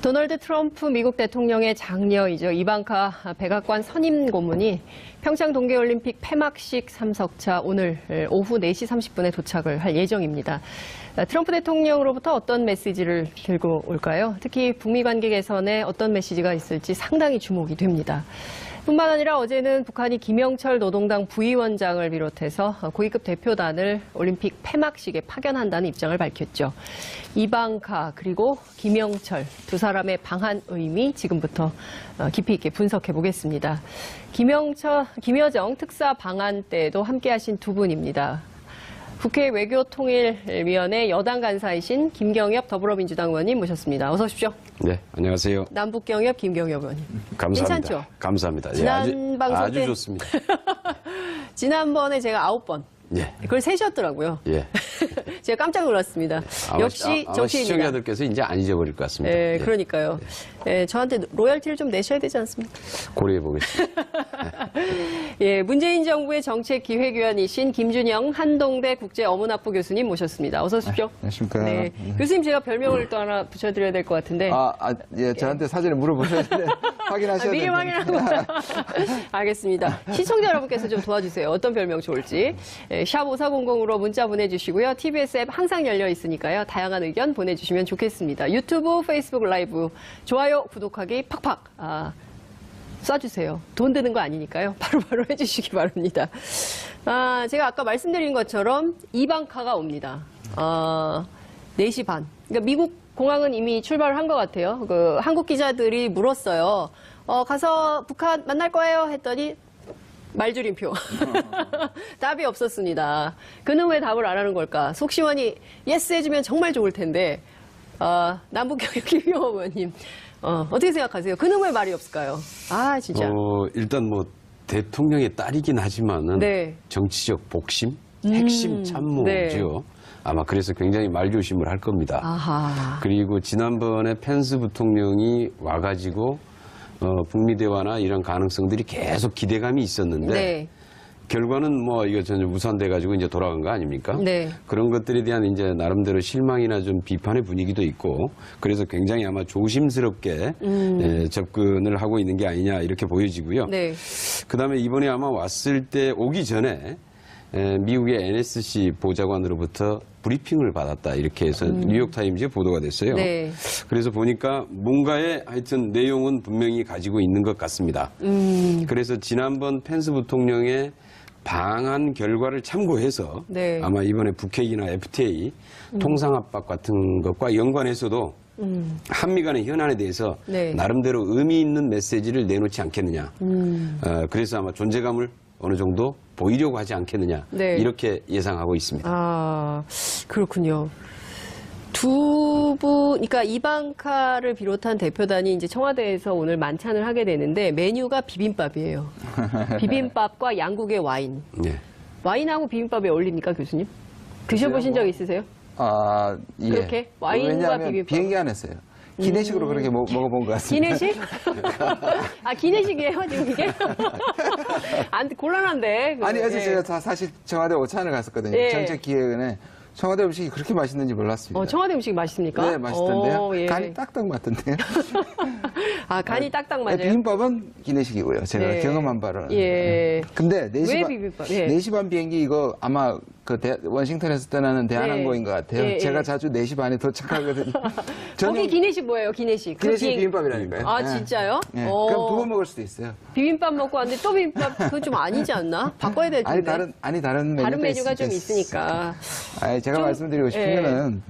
도널드 트럼프 미국 대통령의 장녀이죠. 이방카 백악관 선임 고문이 평창 동계올림픽 폐막식 참석차 오늘 오후 4시 30분에 도착을 할 예정입니다. 트럼프 대통령으로부터 어떤 메시지를 들고 올까요? 특히 북미 관계 개선에 어떤 메시지가 있을지 상당히 주목이 됩니다. 뿐만 아니라 어제는 북한이 김영철 노동당 부위원장을 비롯해서 고위급 대표단을 올림픽 폐막식에 파견한다는 입장을 밝혔죠. 이방카 그리고 김영철 두 사람의 방한 의미 지금부터 깊이 있게 분석해 보겠습니다. 김여정 특사 방한 때도 함께하신 두 분입니다. 국회 외교통일위원회 여당 간사이신 김경엽 더불어민주당 의원님 모셨습니다. 어서 오십시오. 네, 안녕하세요. 남북경협 김경엽 의원님. 감사합니다. 괜찮죠? 감사합니다. 지난 예, 방송 아주 때 좋습니다. 지난번에 제가 9번. 예. 그걸 세셨더라고요. 예. 제가 깜짝 놀랐습니다. 역시 정치인이다. 시청자들께서 이제 안 잊어버릴 것 같습니다. 예, 그러니까요. 예, 저한테 로열티를 좀 내셔야 되지 않습니까? 고려해 보겠습니다. 예, 문재인 정부의 정책기획위원이신 김준영 한동대 국제어문학부 교수님 모셨습니다. 어서 오십시오. 안녕하십니까. 네. 교수님 제가 별명을 또 하나 붙여드려야 될 것 같은데. 예, 저한테 사전에 물어보셔야 되는데 확인하셔야 미리 됩니다. 확인하고. 알겠습니다. 시청자 여러분께서 좀 도와주세요. 어떤 별명 좋을지. 샵 5400으로 문자 보내주시고요. TBS 앱 항상 열려 있으니까요. 다양한 의견 보내주시면 좋겠습니다. 유튜브, 페이스북 라이브, 좋아요, 구독하기 팍팍 쏴주세요. 돈 드는 거 아니니까요. 바로바로 해주시기 바랍니다. 제가 아까 말씀드린 것처럼 이방카가 옵니다. 4시 반. 그러니까 미국 공항은 이미 출발을 한 것 같아요. 한국 기자들이 물었어요. 가서 북한 만날 거예요 했더니 말줄임표. 답이 없었습니다. 그는 왜 답을 안 하는 걸까? 속 시원히 예스 해주면 정말 좋을 텐데. 남북경협 김경호 의원님. 어떻게 생각하세요? 그는 왜 말이 없을까요? 진짜. 일단 뭐 대통령의 딸이긴 하지만은 네. 정치적 복심, 핵심 참모죠. 네. 아마 그래서 굉장히 말조심을 할 겁니다. 아하. 그리고 지난번에 펜스 부통령이 와가지고 북미 대화나 이런 가능성들이 계속 기대감이 있었는데 네. 결과는 뭐 이거 전혀 무산돼 가지고 이제 돌아간 거 아닙니까? 네. 그런 것들에 대한 이제 나름대로 실망이나 좀 비판의 분위기도 있고 그래서 굉장히 아마 조심스럽게 접근을 하고 있는 게 아니냐 이렇게 보여지고요. 네. 그다음에 이번에 아마 왔을 때 오기 전에 미국의 NSC 보좌관으로부터 브리핑을 받았다 이렇게 해서 뉴욕타임즈에 보도가 됐어요. 네. 그래서 보니까 뭔가의 하여튼 내용은 분명히 가지고 있는 것 같습니다. 그래서 지난번 펜스 부통령의 방한 결과를 참고해서 네. 아마 이번에 북핵이나 FTA 통상압박 같은 것과 연관해서도 한미 간의 현안에 대해서 네. 나름대로 의미 있는 메시지를 내놓지 않겠느냐. 그래서 아마 존재감을 어느 정도 보이려고 하지 않겠느냐. 네. 이렇게 예상하고 있습니다. 그렇군요. 그러니까 이방카를 비롯한 대표단이 이제 청와대에서 오늘 만찬을 하게 되는데 메뉴가 비빔밥이에요. 비빔밥과 양국의 와인. 네. 와인하고 비빔밥이 어울립니까, 교수님? 드셔보신 적 있으세요? 예. 그렇게? 와인과 왜냐하면 비빔밥. 비행기 안에서요. 기내식으로 그렇게 먹어본 것 같습니다. 기내식? 기내식이에요, 지금 이게? 곤란한데. 아니, 어제 예. 제가 사실 청와대 오찬을 갔었거든요. 예. 정책기획원에 청와대 음식이 그렇게 맛있는지 몰랐습니다. 청와대 음식 맛있습니까? 네, 맛있던데요. 예. 간이 딱딱 맞던데요. 간이 딱딱 맞아요? 비빔밥은 기내식이고요. 제가 네. 경험한 바로는. 예. 근데 왜 비빔밥? 예. 4시 반 비행기 이거 아마 워싱턴에서 떠나는 대한항공인 것 같아요. 예, 예. 제가 자주 4시 반에 도착하거든요. 거기 기내식 뭐예요, 기내식? 기내식 비빔밥이라니까요. 진짜요? 네. 그럼 두 번 먹을 수도 있어요. 비빔밥 먹고 왔는데 또 비빔밥 그건 좀 아니지 않나? 바꿔야 될 텐데. 다른 메뉴가 좀 있으니까. 제가 말씀드리고 싶은 거는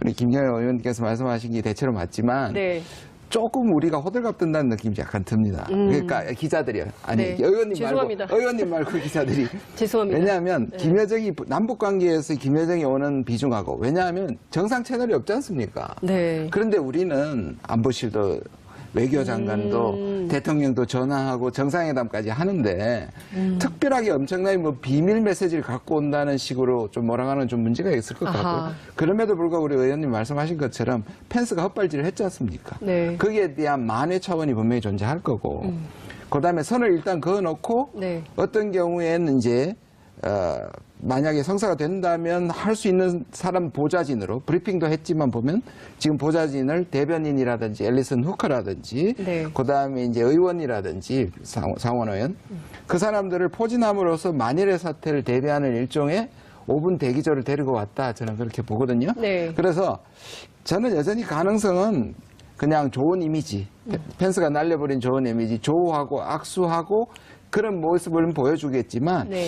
우리 김경호 의원님께서 말씀하신 게 대체로 맞지만 네. 조금 우리가 호들갑 뜬다는 느낌이 약간 듭니다. 그러니까 기자들이요. 네. 의원님 말고 기자들이. 죄송합니다. 왜냐하면 김여정이 남북 관계에서 김여정이 오는 비중하고 왜냐하면 정상 채널이 없지 않습니까? 네. 그런데 우리는 안보실도 외교장관도 대통령도 전화하고 정상회담까지 하는데 특별하게 엄청나게 비밀 메시지를 갖고 온다는 식으로 좀 몰아가는 좀 문제가 있을 것 같고 그럼에도 불구하고 우리 의원님 말씀하신 것처럼 펜스가 헛발질을 했지 않습니까? 네. 거기에 대한 만회 차원이 분명히 존재할 거고 그다음에 선을 일단 그어놓고 네. 어떤 경우에는 이제 만약에 성사가 된다면 할 수 있는 사람 보좌진으로 브리핑도 했지만 보면 지금 보좌진을 대변인이라든지 앨리슨 후커라든지 네. 그다음에 이제 의원이라든지 상원 의원 그 사람들을 포진함으로써 만일의 사태를 대비하는 일종의 5분 대기조를 데리고 왔다 저는 그렇게 보거든요. 네. 그래서 저는 여전히 가능성은 그냥 좋은 이미지, 펜스가 날려버린 좋은 이미지, 조우하고 악수하고 그런 모습을 보여주겠지만 네.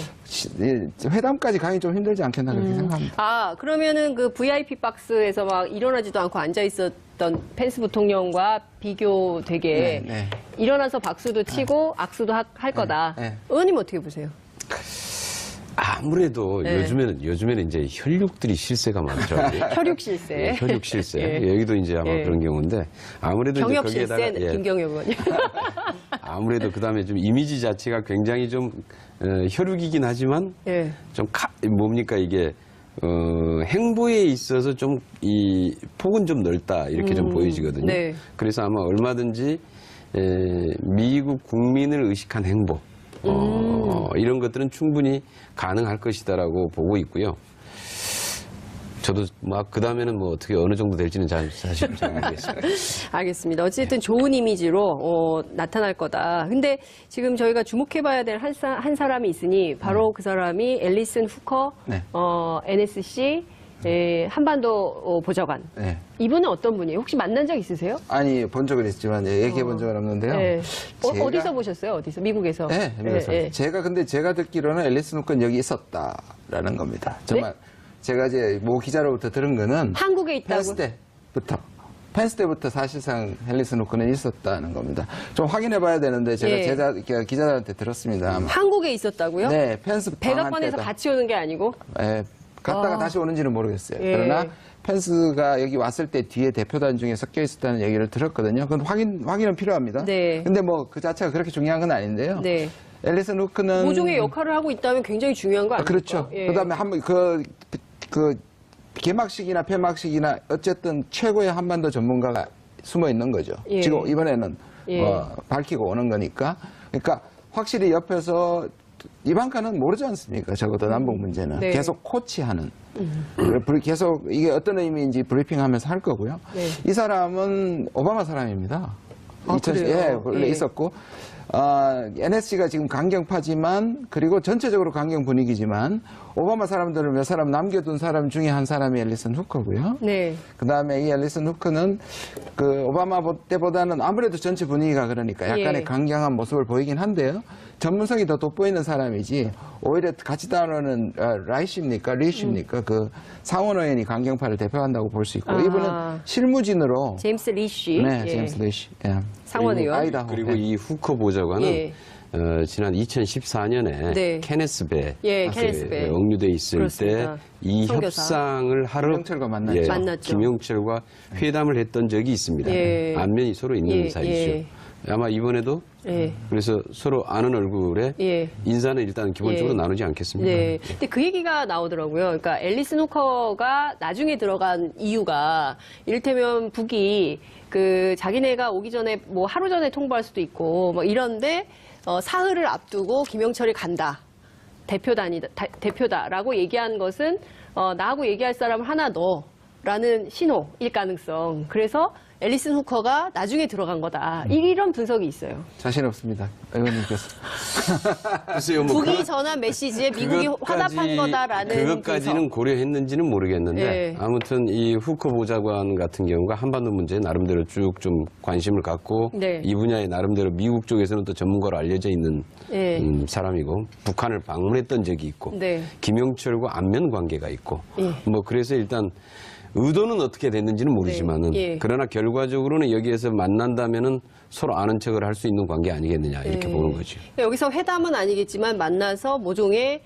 회담까지 가기 좀 힘들지 않겠나 그렇게 생각합니다. 아, 그러면은 그 VIP 박스에서 막 일어나지도 않고 앉아 있었던 펜스 부통령과 비교되게 네, 네. 일어나서 박수도 치고 악수도 할 거다. 네. 의원님 어떻게 보세요? 아무래도 네. 요즘에는 이제 혈육들이 실세가 많더라고요. 혈육 실세. 예, 혈육 실세. 예. 여기도 이제 아마 예. 그런 경우인데 아무래도 경협 이제 거기에다가 실세 김경엽 의원님. 아무래도 그다음에 좀 이미지 자체가 굉장히 좀 혈육이긴 하지만 예. 좀 뭡니까 이게 행보에 있어서 좀 이 폭은 좀 넓다 이렇게 좀 보여지거든요. 네. 그래서 아마 얼마든지 미국 국민을 의식한 행보 이런 것들은 충분히 가능할 것이다라고 보고 있고요. 저도 막 그 다음에는 뭐 어떻게 어느 정도 될지는 사실 잘 모르겠습니다. 알겠습니다. 어쨌든 좋은 이미지로 나타날 거다. 근데 지금 저희가 주목해봐야 될 한 사람이 있으니 바로 그 사람이 앨리슨 후커, 네. NSC 한반도 보좌관. 네. 이분은 어떤 분이에요? 혹시 만난 적 있으세요? 아니 본 적은 있지만 얘기해 본 적은 없는데요. 네. 제가- 어디서 보셨어요? 어디서? 미국에서? 네, 그래서 예, 예. 제가 듣기로는 앨리슨 후커는 여기 있었다라는 겁니다. 정말 제가 이제 모 기자로부터 들은 거는 한국에 있다고? 펜스 때부터 사실상 앨리슨 후커는 있었다는 겁니다. 좀 확인해 봐야 되는데 제가 예. 기자들한테 들었습니다. 아마. 한국에 있었다고요? 네, 펜스 배가 방한 꺼내서 때다. 같이 오는 게 아니고? 예, 갔다가 아. 다시 오는지는 모르겠어요. 예. 그러나 펜스가 여기 왔을 때 뒤에 대표단 중에 섞여 있었다는 얘기를 들었거든요. 그건 확인은 필요합니다. 네. 근데 뭐 그 자체가 그렇게 중요한 건 아닌데요. 네. 앨리슨 후커는 모종의 역할을 하고 있다면 굉장히 중요한 거 아닙니까? 그렇죠. 예. 그다음에 한번 그 개막식이나 폐막식이나 어쨌든 최고의 한반도 전문가가 숨어 있는 거죠. 예. 지금 이번에는 예. 밝히고 오는 거니까. 그러니까 확실히 옆에서 이방카는 모르지 않습니까? 적어도 남북 문제는 네. 계속 코치하는. 계속 이게 어떤 의미인지 브리핑하면서 할 거고요. 네. 이 사람은 오바마 사람입니다. 아, 그래요? 원래 예. 있었고 NSC가 지금 강경파지만 그리고 전체적으로 강경 분위기지만 오바마 사람들을 몇 사람 남겨둔 사람 중에 한 사람이 앨리슨 후커고요. 네. 그다음에 이 앨리슨 후커는 그 오바마 때보다는 아무래도 전체 분위기가 그러니까 약간의 예. 강경한 모습을 보이긴 한데요. 전문성이 더 돋보이는 사람이지 오히려 같이 다루는 리십니까? 그 상원 의원이 강경파를 대표한다고 볼 수 있고 아. 이분은 실무진으로 제임스 리쉬. 네, 예. 제임스 리시. 예. 상원 그리고 의원. 아이다호. 그리고 예. 이 후커 보좌관은 예. 지난 2014년에 네. 케네스 배 예, 케네스 배. 억류돼 있을 그렇습니다. 때 이 선교사. 협상을 하러 김영철과 만났죠. 만났죠. 김영철과 회담을 했던 적이 있습니다. 예. 안면이 서로 있는 예, 사이죠. 예. 아마 이번에도 예. 그래서 서로 아는 얼굴에 예. 인사는 일단 기본적으로 예. 나누지 않겠습니까? 네. 근데 그 얘기가 나오더라고요. 그러니까 앨리슨 후커가 나중에 들어간 이유가 이를테면 북이 그 자기네가 오기 전에 뭐 하루 전에 통보할 수도 있고 뭐 이런데 사흘을 앞두고 김영철이 간다. 대표다라고 얘기한 것은 나하고 얘기할 사람을 하나 넣어라는 신호일 가능성. 그래서 앨리슨 후커가 나중에 들어간 거다. 이런 분석이 있어요. 자신 없습니다. 의원님께서. 글쎄요, 뭐 북이 전한 메시지에 미국이 화답한 거다라는 그것까지는 분석. 고려했는지는 모르겠는데 예. 아무튼 이 후커 보좌관 같은 경우가 한반도 문제에 나름대로 쭉 좀 관심을 갖고 네. 이 분야에 나름대로 미국 쪽에서는 또 전문가로 알려져 있는 예. 사람이고 북한을 방문했던 적이 있고 네. 김영철과 안면 관계가 있고 예. 뭐 그래서 일단 의도는 어떻게 됐는지는 모르지만은 네. 예. 그러나 결과적으로는 여기에서 만난다면은 서로 아는 척을 할 수 있는 관계 아니겠느냐 이렇게 예. 보는 거죠. 여기서 회담은 아니겠지만 만나서 모종의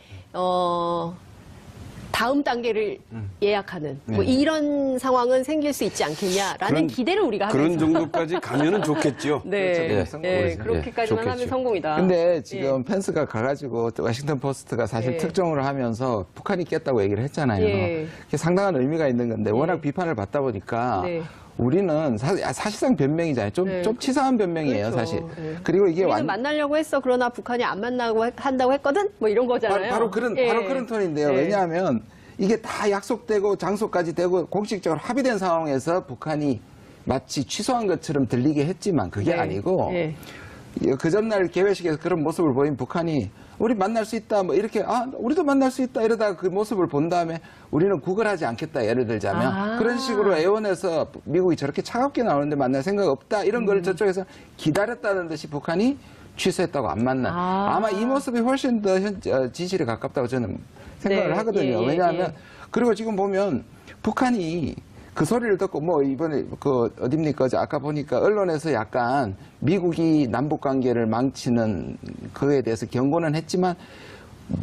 다음 단계를 예약하는 뭐 이런 상황은 생길 수 있지 않겠냐라는 기대를 우리가 하면서 그런 정도까지 가면은 좋겠죠. 네, 그렇죠. 성공이죠. 그렇게까지만 하면 좋겠죠. 성공이다. 근데 지금 펜스가 가가지고 또 워싱턴 포스트가 사실 예. 특종을 하면서 북한이 깼다고 얘기를 했잖아요. 예. 그게 상당한 의미가 있는 건데 워낙 비판을 받다 보니까 네. 우리는 사실상 변명이잖아요. 좀 네. 치사한 변명이에요, 그렇죠. 사실. 네. 그리고 이게 우리는 만나려고 했어. 그러나 북한이 안 만나고 한다고 했거든. 뭐 이런 거잖아요. 바로 그런 톤인데요. 예. 왜냐하면 이게 다 약속되고 장소까지 되고 공식적으로 합의된 상황에서 북한이 마치 취소한 것처럼 들리게 했지만 그게 네. 아니고 예. 그 전날 개회식에서 그런 모습을 보인 북한이 우리 만날 수 있다 뭐 이렇게 우리도 만날 수 있다 이러다가 그 모습을 본 다음에 우리는 구걸하지 않겠다 예를 들자면 그런 식으로 애원해서 미국이 저렇게 차갑게 나오는데 만날 생각 없다 이런 걸 저쪽에서 기다렸다는 듯이 북한이 취소했다고 안 만난 아마 이 모습이 훨씬 더 진실에 가깝다고 저는 생각을 네. 하거든요. 예, 예, 왜냐하면 예. 그리고 지금 보면 북한이 그 소리를 듣고 뭐 이번에 그 어딥니까 아까 보니까 언론에서 약간 미국이 남북 관계를 망치는 그에 대해서 경고는 했지만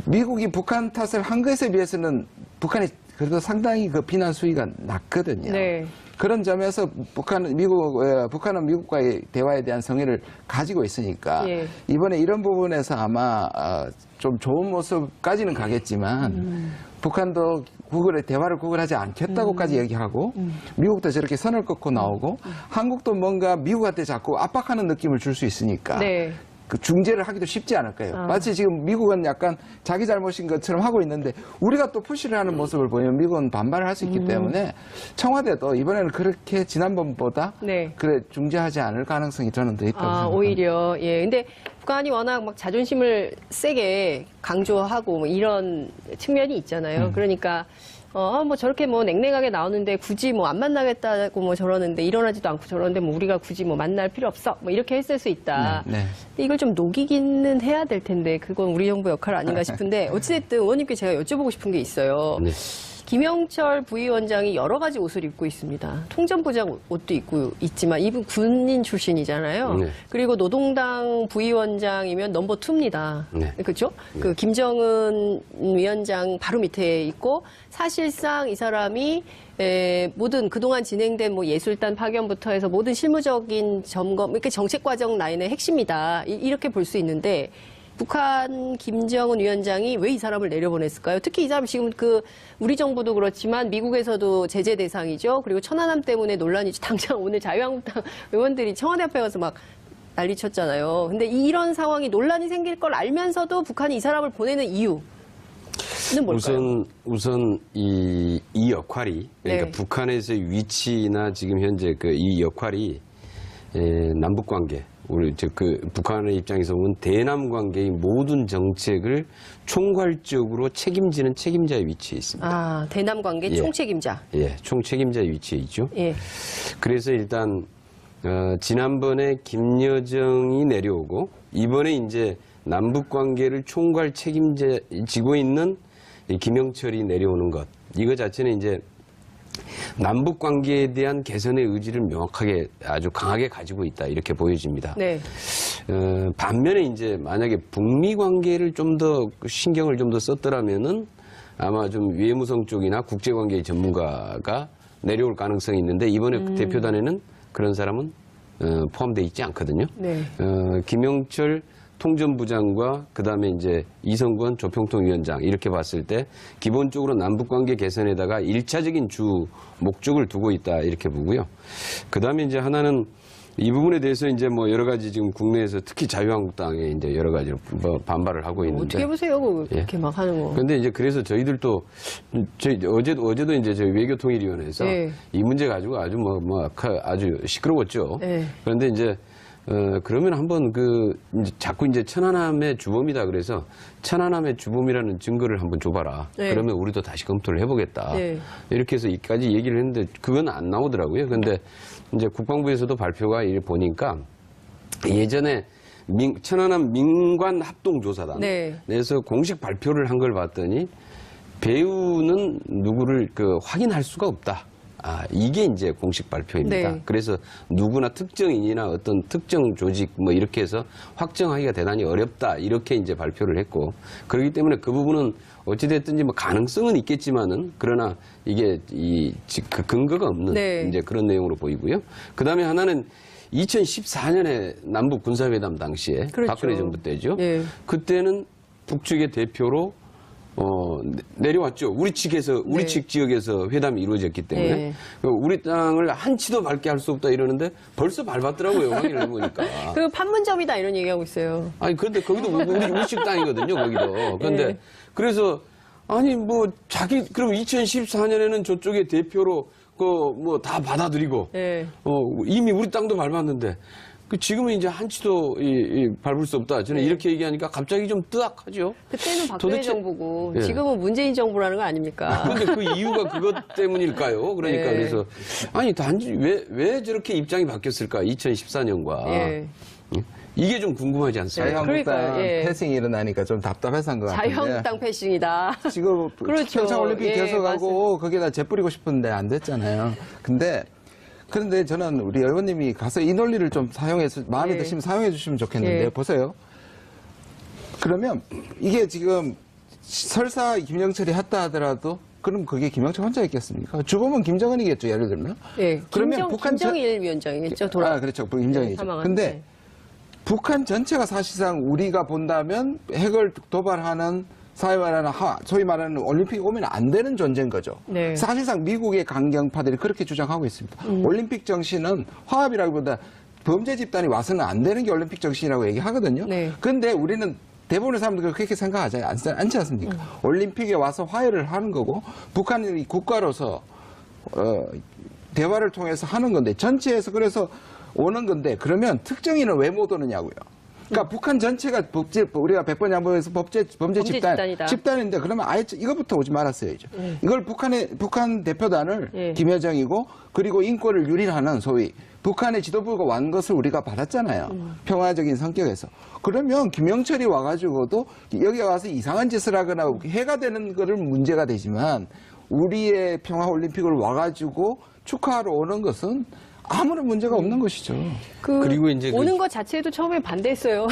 미국이 북한 탓을 한 것에 비해서는 북한이 그래도 상당히 그 비난 수위가 낮거든요. 네. 그런 점에서 북한은 미국과의 대화에 대한 성의를 가지고 있으니까 예. 이번에 이런 부분에서 아마 좀 좋은 모습까지는 가겠지만 북한도 대화를 구걸하지 않겠다고까지 얘기하고 미국도 저렇게 선을 긋고 나오고 한국도 뭔가 미국한테 자꾸 압박하는 느낌을 줄 수 있으니까 네. 그 중재를 하기도 쉽지 않을 거예요. 마치 지금 미국은 약간 자기 잘못인 것처럼 하고 있는데 우리가 또 푸시를 하는 모습을 보이면 미국은 반발을 할 수 있기 때문에 청와대도 이번에는 그렇게 지난번보다 네. 그래 중재하지 않을 가능성이 저는 더 있다고 생각합니다. 오히려 예. 근데 북한이 워낙 막 자존심을 세게 강조하고 뭐 이런 측면이 있잖아요. 그러니까 뭐 저렇게 뭐 냉랭하게 나오는데 굳이 뭐 안 만나겠다고 뭐 저러는데 일어나지도 않고 저러는데 뭐 우리가 굳이 뭐 만날 필요 없어 뭐 이렇게 했을 수 있다. 네, 네. 근데 이걸 좀 녹이기는 해야 될 텐데 그건 우리 정부 역할 아닌가 싶은데 어찌됐든 의원님께 제가 여쭤보고 싶은 게 있어요. 네. 김영철 부위원장이 여러 가지 옷을 입고 있습니다. 통전부장 옷도 입고 있지만 이분 군인 출신이잖아요. 네. 그리고 노동당 부위원장이면 넘버 2입니다. 네. 그렇죠? 그 김정은 위원장 바로 밑에 있고 사실상 이 사람이 모든 그동안 진행된 뭐 예술단 파견부터 해서 모든 실무적인 점검, 이렇게 정책 과정 라인의 핵심이다. 이렇게 볼 수 있는데 북한 김정은 위원장이 왜 이 사람을 내려보냈을까요? 특히 이 사람 지금 우리 정부도 그렇지만 미국에서도 제재 대상이죠. 그리고 천안함 때문에 논란이죠. 당장 오늘 자유한국당 의원들이 청와대 앞에 가서 막 난리 쳤잖아요. 근데 이런 상황이 논란이 생길 걸 알면서도 북한이 이 사람을 보내는 이유는 뭘까요? 우선 이 역할이 그러니까 네. 북한에서의 위치나 지금 현재 이 역할이 남북 관계 우리 북한의 입장에서 보면 대남 관계의 모든 정책을 총괄적으로 책임지는 책임자의 위치에 있습니다. 대남 관계 예. 총책임자. 예, 총책임자의 위치에 있죠. 예. 그래서 일단 지난번에 김여정이 내려오고 이번에 이제 남북 관계를 총괄 책임지고 있는 이 김영철이 내려오는 것 이거 자체는 이제 남북 관계에 대한 개선의 의지를 명확하게 아주 강하게 가지고 있다 이렇게 보여집니다. 네. 반면에 이제 만약에 북미 관계를 좀 더 신경을 좀 더 썼더라면은 아마 좀 외무성 쪽이나 국제 관계 전문가가 내려올 가능성이 있는데 이번에 대표단에는 그런 사람은 포함되어 있지 않거든요. 네. 김영철 통전부장과 그다음에 이제 이성건 조평통위원장 이렇게 봤을 때 기본적으로 남북관계 개선에다가 1차적인 주 목적을 두고 있다 이렇게 보고요. 그다음에 이제 하나는 이 부분에 대해서 이제 뭐 여러 가지 지금 국내에서 특히 자유한국당에 이제 여러 가지 뭐 반발을 하고 있는데 어떻게 보세요? 그렇게 막 하는 거. 그런데 이제 그래서 저희들도 어제도 이제 저희 외교통일위원회에서 네. 이 문제 가지고 아주 아주 시끄러웠죠. 네. 그런데 이제 그러면 한번 이제 자꾸 이제 천안함의 주범이다 그래서 천안함의 주범이라는 증거를 한번 줘봐라. 네. 그러면 우리도 다시 검토를 해보겠다. 네. 이렇게 해서 이까지 얘기를 했는데 그건 안 나오더라고요. 그런데 이제 국방부에서도 발표가 보니까 예전에 천안함 민관 합동조사단에서 네. 공식 발표를 한 걸 봤더니 배우는 누구를 확인할 수가 없다. 이게 이제 공식 발표입니다. 네. 그래서 누구나 특정인이나 어떤 특정 조직 뭐 이렇게 해서 확정하기가 대단히 어렵다. 이렇게 이제 발표를 했고 그렇기 때문에 그 부분은 어찌됐든지 뭐 가능성은 있겠지만은 그러나 이게 그 근거가 없는 네. 이제 그런 내용으로 보이고요. 그 다음에 하나는 2014년에 남북 군사회담 당시에 그렇죠. 박근혜 정부 때죠. 네. 그때는 북측의 대표로 내려왔죠. 우리 측 지역에서 회담이 이루어졌기 때문에 네. 우리 땅을 한치도 밟게 할 수 없다 이러는데 벌써 밟았더라고요. 확인을 해보니까. 그 판문점이다 이런 얘기하고 있어요. 아니 그런데 거기도 우리 측 땅이거든요. 거기도. 그런데 네. 그래서 아니 뭐 그럼 2014년에는 저쪽에 대표로 다 받아들이고 네. 이미 우리 땅도 밟았는데 지금은 이제 한치도 밟을 수 없다. 저는 이렇게 얘기하니까 갑자기 좀 뜨악하죠. 그때는 박근혜 도대체- 정부고 예. 지금은 문재인 정부라는 거 아닙니까? 근데 그 이유가 그것 때문일까요? 그러니까 네. 그래서 아니 단지 왜 저렇게 입장이 바뀌었을까? 2014년과 예. 이게 좀 궁금하지 않습니까? 자유한국당 그러니까요, 예. 패싱이 일어나니까 좀 답답해서 한 것 같은데. 자유한국당 패싱이다. 지금 그렇죠. 평창올림픽 예, 결석하고 거기다 재뿌리고 싶은데 안 됐잖아요. 그런데 저는 우리 의원님이 가서 이 논리를 좀 사용해서 마음에 예. 드시면 사용해 주시면 좋겠는데 예. 보세요. 그러면 이게 지금 설사 김영철이 했다 하더라도 그럼 그게 김영철 혼자 있겠습니까? 죽으면 김정은이겠죠, 예를 들면. 예. 그러면 북한 김정일 위원장이겠죠. 그렇죠. 김정일이죠. 사망한. 근데 네. 북한 전체가 사실상 우리가 본다면 핵을 도발하는 사회화라는 소위 말하는 올림픽 오면 안 되는 존재인 거죠. 네. 사실상 미국의 강경파들이 그렇게 주장하고 있습니다. 올림픽 정신은 화합이라기보다 범죄 집단이 와서는 안 되는 게 올림픽 정신이라고 얘기하거든요. 네. 그런데 우리는 대부분의 사람들이 그렇게 생각하지 않지 않습니까? 올림픽에 와서 화해를 하는 거고 북한이 국가로서 대화를 통해서 하는 건데 전체에서 그래서 오는 건데 그러면 특정인은 왜 못 오느냐고요. 그러니까 북한 전체가 우리가 100번 양보해서 범죄 집단이다. 집단인데 그러면 아예 이것부터 오지 말았어야죠. 이걸 북한 대표단을 예. 김여정이고 그리고 인권을 유린하는 소위 북한의 지도부가 완 것을 우리가 받았잖아요. 평화적인 성격에서. 그러면 김영철이 와가지고도 여기 와서 이상한 짓을 하거나 해가 되는 거는 문제가 되지만 우리의 평화올림픽을 와가지고 축하하러 오는 것은 아무런 문제가 없는 것이죠. 그리고 이제 오는 것 자체도 처음에 반대했어요.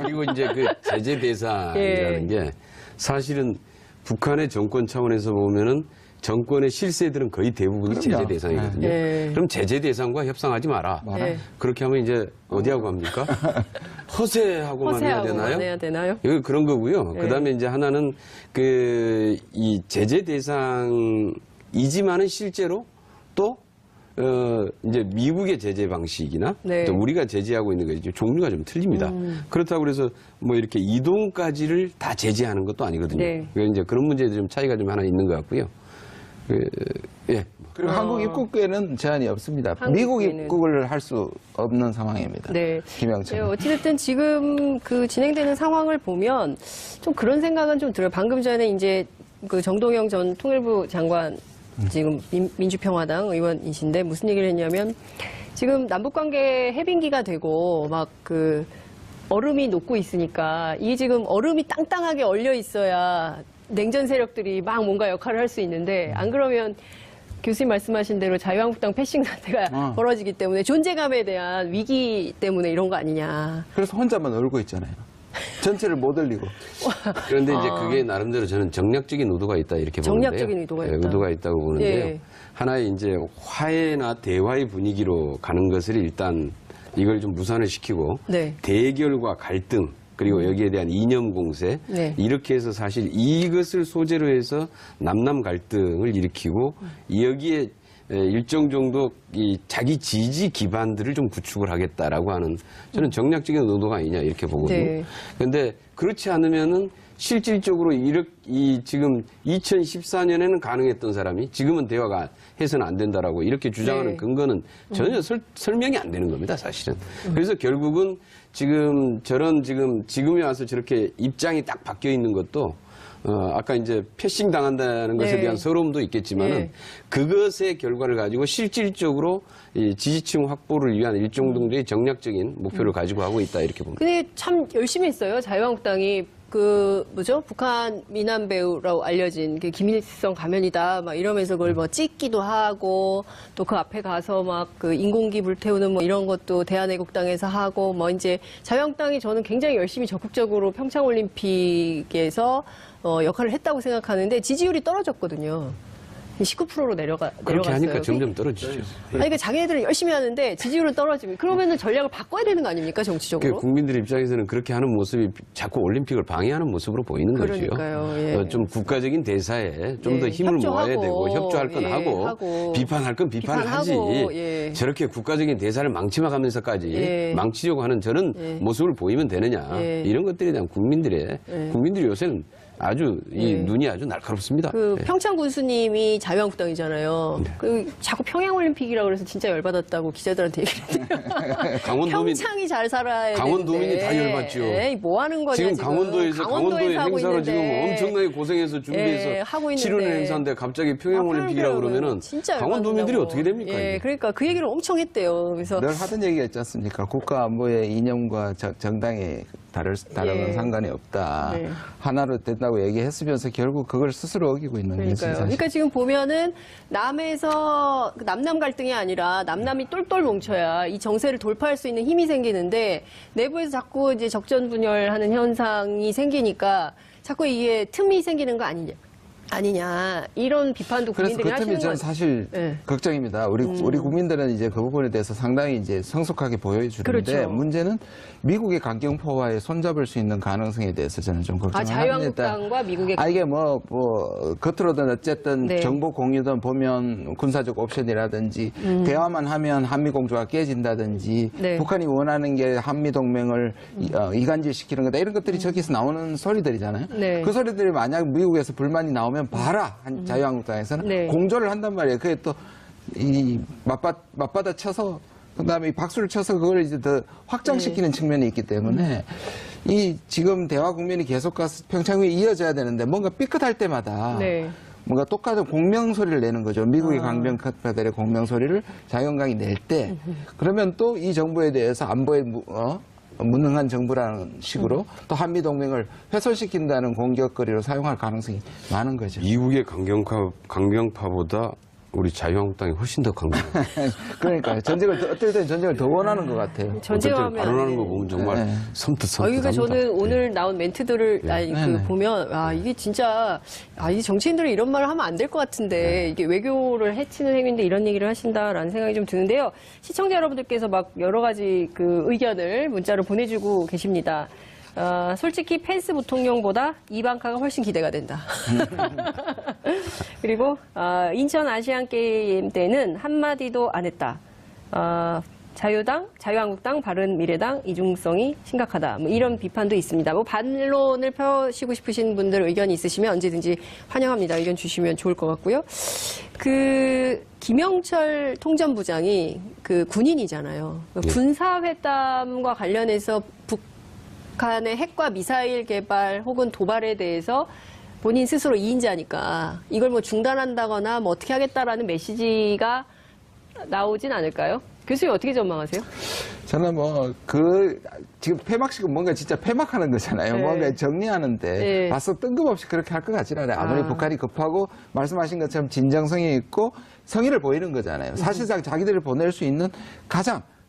그리고 이제 그 제재 대상이라는 게 사실은 북한의 정권 차원에서 보면은 정권의 실세들은 거의 대부분이 그럼요. 제재 대상이거든요. 네. 그럼 제재 대상과 협상하지 마라. 네. 그렇게 하면 이제 어디하고 합니까? 허세하고만 해야 되나요? 해야 되나요? 이거 그런 거고요. 네. 그다음에 이제 하나는 이 제재 대상이지만은 실제로 또 이제 미국의 제재 방식이나 네. 또 우리가 제재하고 있는 것이 종류가 좀 틀립니다. 그렇다고 그래서 뭐 이렇게 이동까지를 다 제재하는 것도 아니거든요. 네. 그러니까 이제 그런 문제들이 좀 차이가 좀 하나 있는 것 같고요. 예. 그리고 한국 입국에는 제한이 없습니다. 한국 미국 입국에는. 입국을 할 수 없는 상황입니다. 네. 김영철. 네, 어찌됐든 지금 그 진행되는 상황을 보면 좀 그런 생각은 좀 들어요. 방금 전에 이제 그 정동영 전 통일부 장관 지금 민주평화당 의원이신데 무슨 얘기를 했냐면 지금 남북관계 해빙기가 되고 막 그 얼음이 녹고 있으니까 이게 지금 얼음이 땅땅하게 얼려 있어야 냉전 세력들이 막 뭔가 역할을 할 수 있는데 안 그러면 교수님 말씀하신 대로 자유한국당 패싱 사태가 벌어지기 때문에 존재감에 대한 위기 때문에 이런 거 아니냐. 그래서 혼자만 울고 있잖아요. 전체를 못 올리고. 그런데 이제 그게 나름대로 저는 정략적인 의도가 있다 이렇게 보는데요. 정략적인 의도가 예, 있다. 의도가 있다고 보는데요. 예. 하나의 이제 화해나 대화의 분위기로 가는 것을 일단 이걸 좀 무산을 시키고 네. 대결과 갈등 그리고 여기에 대한 이념 공세 네. 이렇게 해서 사실 이것을 소재로 해서 남남 갈등을 일으키고 여기에 일정 정도 이 자기 지지 기반들을 좀 구축을 하겠다라고 하는 저는 정략적인 의도가 아니냐 이렇게 보거든요. 네. 그런데 그렇지 않으면은 실질적으로 이 지금 2014년에는 가능했던 사람이 지금은 대화가 해서는 안 된다라고 이렇게 주장하는 네. 근거는 전혀 설명이 안 되는 겁니다, 사실은. 그래서 결국은 지금에 와서 저렇게 입장이 딱 바뀌어 있는 것도 아까 이제 패싱 당한다는 것에 네. 대한 서러움도 있겠지만은 네. 그것의 결과를 가지고 실질적으로 이 지지층 확보를 위한 일정 정도의 정략적인 목표를 가지고 하고 있다 이렇게 봅니다. 근데 참 열심히 했어요. 자유한국당이 북한 미남 배우라고 알려진 그 김일성 가면이다 막 이러면서 그걸 뭐 찍기도 하고 또 그 앞에 가서 막 그 인공기 불태우는 뭐 이런 것도 대한애국당에서 하고 뭐 이제 자유한국당이 저는 굉장히 열심히 적극적으로 평창올림픽에서 역할을 했다고 생각하는데 지지율이 떨어졌거든요. 19%로 그렇게 내려갔어요. 하니까 점점 떨어지죠. 아니, 그러니까 자기네들은 열심히 하는데 지지율은 떨어지면 그러면은 전략을 바꿔야 되는 거 아닙니까, 정치적으로? 국민들 입장에서는 그렇게 하는 모습이 자꾸 올림픽을 방해하는 모습으로 보이는 그러니까요. 거죠. 예. 좀 국가적인 대사에 좀 더 예, 힘을 모아야 협조하고, 되고 협조할 건 예, 하고, 하고, 비판할 건 비판을 하지. 비판하고, 예. 저렇게 국가적인 대사를 망치마가면서까지 예. 망치려고 하는 저런 예. 모습을 보이면 되느냐. 예. 이런 것들에 대한 국민들이 요새는 아주 이 눈이 아주 날카롭습니다. 그 예. 평창 군수님이 자유한국당이잖아요. 그 자꾸 평양올림픽이라고 그래서 진짜 열받았다고 기자들한테 얘기했는데요. 강원도민 평창이 잘 살아야 강원도민이 되는데. 다 열받죠. 에이, 뭐 하는 거냐 지금 지금. 강원도의 하고 행사로 지금 있는데. 엄청나게 고생해서 준비해서 예, 하고 있는데. 치르는 행사인데 갑자기 평양올림픽이라고 그러면은 진짜 강원도민들이 열받는다고. 어떻게 됩니까? 예, 이게? 그러니까 그 얘기를 엄청 했대요. 그래서 늘 하던 얘기가 있지 않습니까? 국가 안보의 이념과 정당이 다른 예. 건 상관이 없다. 네. 하나로 된다고 얘기했으면서 결국 그걸 스스로 어기고 있는 거지. 그러니까요. 사실. 그러니까 지금 보면은 남에서 남남 갈등이 아니라 남남이 똘똘 뭉쳐야 이 정세를 돌파할 수 있는 힘이 생기는데 내부에서 자꾸 이제 적전분열하는 현상이 생기니까 자꾸 이게 틈이 생기는 거 아니냐 이런 비판도 그래서 국민들이 그 하시는 틈이 저는 거죠. 사실 네. 걱정입니다. 우리 국민들은 이제 그 부분에 대해서 상당히 이제 성숙하게 보여주는데 그렇죠. 문제는 미국의 강경포와의 손잡을 수 있는 가능성에 대해서 저는 좀 걱정을 합니다. 자유한국당과 미국의 이게 뭐 겉으로든 어쨌든 네. 정보 공유든 보면 군사적 옵션이라든지 대화만 하면 한미 공조가 깨진다든지 네. 북한이 원하는 게 한미 동맹을 이간질시키는 거다 이런 것들이 저기서 나오는 소리들이잖아요. 네. 그 소리들이 만약 미국에서 불만이 나오면 봐라 한 자유한국당에서는 네. 공조를 한단 말이에요. 그게 또 이 맞받아 쳐서 그다음에 이 박수를 쳐서 그걸 이제 더 확장시키는 측면이 있기 때문에 이 지금 대화 국면이 계속 가서 평창 후에 이어져야 되는데 뭔가 삐끗할 때마다 네. 뭔가 똑같은 공명 소리를 내는 거죠. 미국의 강병카드의 공명 소리를 자유한국당이 낼 때 그러면 또 이 정부에 대해서 안보에 무능한 정부라는 식으로 또 한미 동맹을 훼손시킨다는 공격거리로 사용할 가능성이 많은 거죠. 미국의 강경파보다 우리 자유한국당이 훨씬 더 강경. 그러니까 어떨 때는 전쟁을 더 원하는 것 같아요. 전쟁하면 발언하는 거 보면 정말 네. 섬뜩섬뜩합니다. 그러니까 저는 오늘 나온 멘트들을 네네. 보면 이게 진짜 이 정치인들이 이런 말을 하면 안 될 것 같은데 이게 외교를 해치는 행위인데 이런 얘기를 하신다라는 생각이 좀 드는데요. 시청자 여러분들께서 막 여러 가지 그 의견을 문자로 보내주고 계십니다. 솔직히 펜스 부통령보다 이방카가 훨씬 기대가 된다. 그리고 인천 아시안 게임 때는 한마디도 안 했다. 자유당, 자유한국당, 바른미래당 이중성이 심각하다. 뭐 이런 비판도 있습니다. 뭐 반론을 펴시고 싶으신 분들 의견이 있으시면 언제든지 환영합니다. 의견 주시면 좋을 것 같고요. 그 김영철 통전부장이 그 군인이잖아요. 군사회담과 관련해서 북한의 핵과 미사일 개발 혹은 도발에 대해서 본인 스스로 2인자니까 이걸 뭐 중단한다거나 뭐 어떻게 하겠다라는 메시지가 나오진 않을까요? 교수님 어떻게 전망하세요? 저는 지금 폐막식은 뭔가 진짜 폐막하는 거잖아요. 네. 뭔가 정리하는데 네. 맞서 뜬금없이 그렇게 할 것 같지는 않아요. 아무리 북한이 급하고 말씀하신 것처럼 진정성이 있고 성의를 보이는 거잖아요. 사실상 자기들을 보낼 수 있는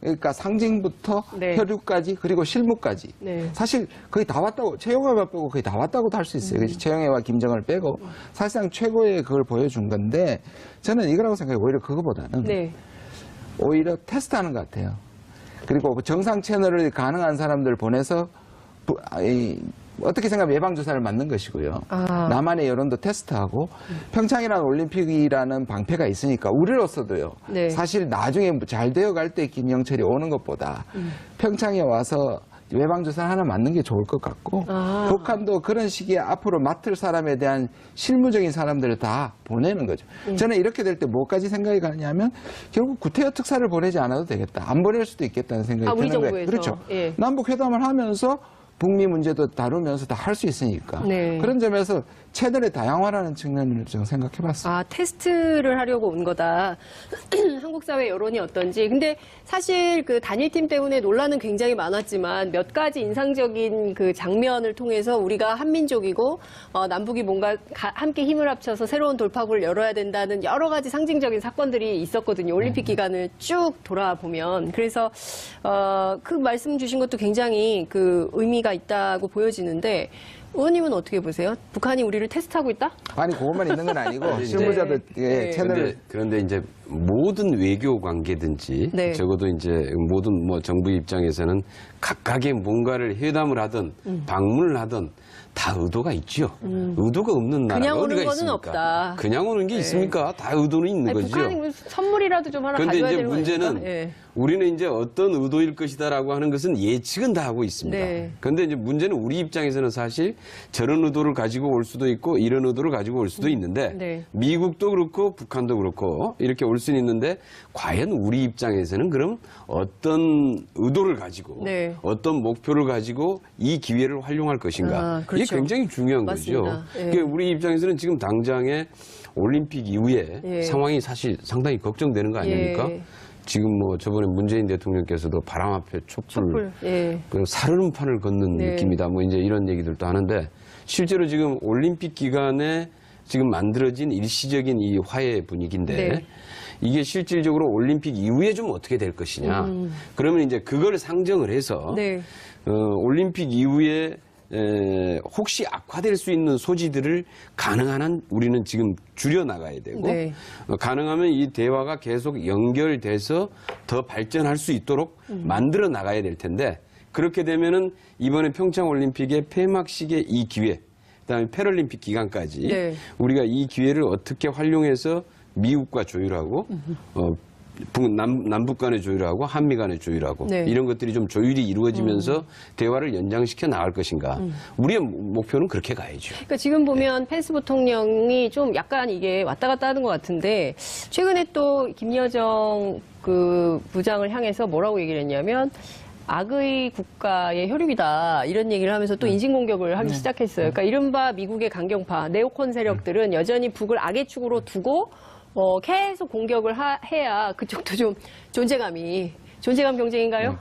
그러니까 상징부터 네. 혈육까지 그리고 실무까지 네. 사실 거의 다 왔다고 최영애만 빼고 거의 다 왔다고도 할 수 있어요. 그래서 최영애와 김정을 빼고 사실상 최고의 그걸 보여준 건데 저는 이거라고 생각해요. 오히려 그거보다는 네. 오히려 테스트하는 것 같아요. 그리고 정상 채널을 가능한 사람들 보내서 어떻게 생각하면 예방주사를 맞는 것이고요. 나만의 여론도 테스트하고 평창이라는 올림픽이라는 방패가 있으니까 우리로서도요. 네. 사실 나중에 잘 되어갈 때 김영철이 오는 것보다 평창에 와서 예방주사를 하나 맞는 게 좋을 것 같고 북한도 그런 시기에 앞으로 맡을 사람에 대한 실무적인 사람들을 다 보내는 거죠. 저는 이렇게 될 때 뭐까지 생각이 가냐면 결국 구태여 특사를 보내지 않아도 되겠다. 안 보낼 수도 있겠다는 생각이 우리 드는 거예요. 정부에서. 그렇죠. 예. 남북 회담을 하면서 북미 문제도 다루면서 다 할 수 있으니까. 네. 그런 점에서 채널의 다양화라는 측면을 좀 생각해 봤습니다. 테스트를 하려고 온 거다. 한국 사회 여론이 어떤지. 근데 사실 그 단일팀 때문에 논란은 굉장히 많았지만 몇 가지 인상적인 그 장면을 통해서 우리가 한민족이고 남북이 뭔가 함께 힘을 합쳐서 새로운 돌파구를 열어야 된다는 여러 가지 상징적인 사건들이 있었거든요. 올림픽 기간을 쭉 돌아보면. 그래서 그 말씀 주신 것도 굉장히 그 의미가 있다고 보여지는데 의원님은 어떻게 보세요? 북한이 우리를 테스트하고 있다? 아니 그것만 있는 건 아니고 실무자들 채널을 그런데 이제 모든 외교 관계든지 네. 적어도 이제 모든 뭐 정부 입장에서는 각각의 뭔가를 회담을 하든 방문을 하든 다 의도가 있죠. 의도가 없는 나라가 그냥 오는 어디가 거는 있습니까? 없다. 그냥 오는 게 네. 있습니까? 다 의도는 있는 아니, 거죠. 북한이 무슨 선물이라도 좀 하나 그런데 가져야 이제 되는 거 문제는 아닙니까? 예. 우리는 이제 어떤 의도일 것이다라고 하는 것은 예측은 다 하고 있습니다. 네. 그런데 이제 문제는 우리 입장에서는 사실 저런 의도를 가지고 올 수도 있고 이런 의도를 가지고 올 수도 있는데 네. 미국도 그렇고 북한도 그렇고 이렇게 올 수는 있는데 과연 우리 입장에서는 그럼 어떤 의도를 가지고 네. 어떤 목표를 가지고 이 기회를 활용할 것인가 아, 그렇죠. 이게 굉장히 중요한 맞습니다. 거죠. 예. 그러니까 우리 입장에서는 지금 당장에 올림픽 이후에 예. 상황이 사실 상당히 걱정되는 거 아닙니까? 예. 지금 뭐 저번에 문재인 대통령께서도 바람 앞에 촛불, 예. 그 살얼음판을 걷는 네. 느낌이다. 뭐 이제 이런 얘기들도 하는데 실제로 지금 올림픽 기간에 지금 만들어진 일시적인 이 화해 분위기인데 네. 이게 실질적으로 올림픽 이후에 좀 어떻게 될 것이냐. 그러면 이제 그걸 상정을 해서 네. 올림픽 이후에 혹시 악화될 수 있는 소지들을 가능한 한 우리는 지금 줄여나가야 되고 네. 가능하면 이 대화가 계속 연결돼서 더 발전할 수 있도록 만들어 나가야 될 텐데 그렇게 되면은 이번에 평창올림픽의 폐막식의 이 기회 그다음에 패럴림픽 기간까지 네. 우리가 이 기회를 어떻게 활용해서 미국과 조율하고 남북 간의 조율하고 한미 간의 조율하고 네. 이런 것들이 좀 조율이 이루어지면서 대화를 연장시켜 나갈 것인가. 우리의 목표는 그렇게 가야죠. 그러니까 지금 보면 펜스 부통령이 좀 약간 이게 왔다 갔다 하는 것 같은데 최근에 또 김여정 그 부장을 향해서 뭐라고 얘기를 했냐면 악의 국가의 혈육이다 이런 얘기를 하면서 또 인신공격을 하기 시작했어요. 그러니까 이른바 미국의 강경파 네오콘 세력들은 여전히 북을 악의 축으로 두고 계속 공격을 해야 그쪽도 좀 존재감 경쟁인가요?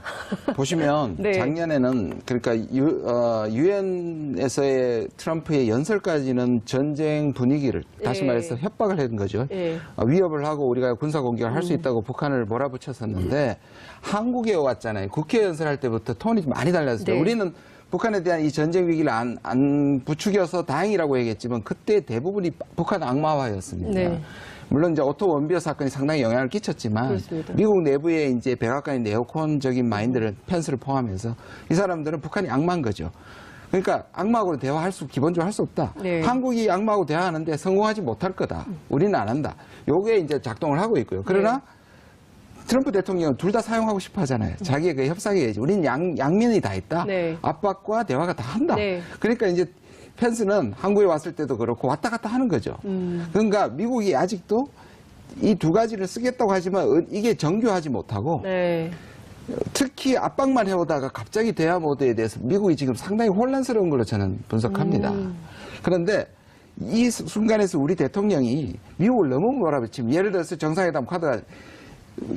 보시면 네. 작년에는 그러니까 유엔에서의 트럼프의 연설까지는 전쟁 분위기를 다시 예. 말해서 협박을 한 거죠. 예. 위협을 하고 우리가 군사 공격을 할 수 있다고 북한을 몰아붙였었는데 한국에 왔잖아요. 국회 연설할 때부터 톤이 많이 달랐어요. 네. 우리는 북한에 대한 이 전쟁 위기를 안 부추겨서 다행이라고 얘기했지만 그때 대부분이 북한 악마화였습니다. 네. 물론 이제 오토 원비어 사건이 상당히 영향을 끼쳤지만 그렇습니다. 미국 내부에 이제 백악관의 네오콘적인 마인드를 펜스를 포함해서 이 사람들은 북한이 악마인 거죠. 그러니까 악마하고 대화할 수 기본적으로 할 수 없다. 네. 한국이 악마하고 대화하는데 성공하지 못할 거다. 우리는 안 한다. 요게 이제 작동을 하고 있고요. 그러나 트럼프 대통령은 둘 다 사용하고 싶어 하잖아요. 자기의 그 협상의 의지. 우리는 양면이 다 있다. 네. 압박과 대화가 다 한다. 네. 그러니까 이제 펜스는 한국에 왔을 때도 그렇고 왔다 갔다 하는 거죠. 그러니까 미국이 아직도 이 두 가지를 쓰겠다고 하지만 이게 정교하지 못하고 네. 특히 압박만 해오다가 갑자기 대화 모드에 대해서 미국이 지금 상당히 혼란스러운 걸로 저는 분석합니다. 그런데 이 순간에서 우리 대통령이 미국을 너무 몰아붙이면 예를 들어서 정상회담 카드가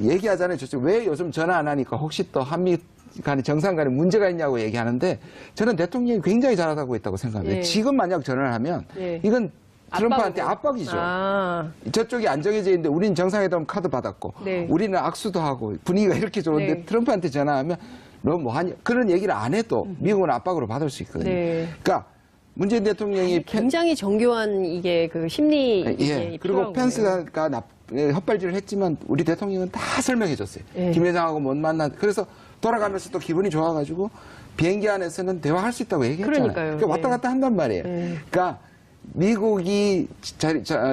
얘기하잖아요. 왜 요즘 전화 안 하니까 혹시 또 한미 간에 정상 간에 문제가 있냐고 얘기하는데 저는 대통령이 굉장히 잘하고 있다고 생각합니다. 예. 지금 만약 전화를 하면 예. 이건 트럼프한테 압박이고. 압박이죠. 아. 저쪽이 안 정해져 있는데 우리는 정상회담 카드 받았고 네. 우리는 악수도 하고 분위기가 이렇게 좋은데 네. 트럼프한테 전화하면 너 뭐 하냐 그런 얘기를 안 해도 미국은 압박으로 받을 수 있거든요. 네. 그러니까 문재인 대통령이 굉장히 정교한 이게 그 심리 이게 그리고 필요한 펜스가 헛발질을 했지만 우리 대통령은 다 설명해 줬어요. 예. 김 회장하고 못 만나. 그래서 돌아가면서 또 기분이 좋아가지고 비행기 안에서는 대화할 수 있다고 얘기했잖아요. 그러니까요. 그러니까 왔다 예. 갔다 한단 말이에요. 예. 그러니까 미국이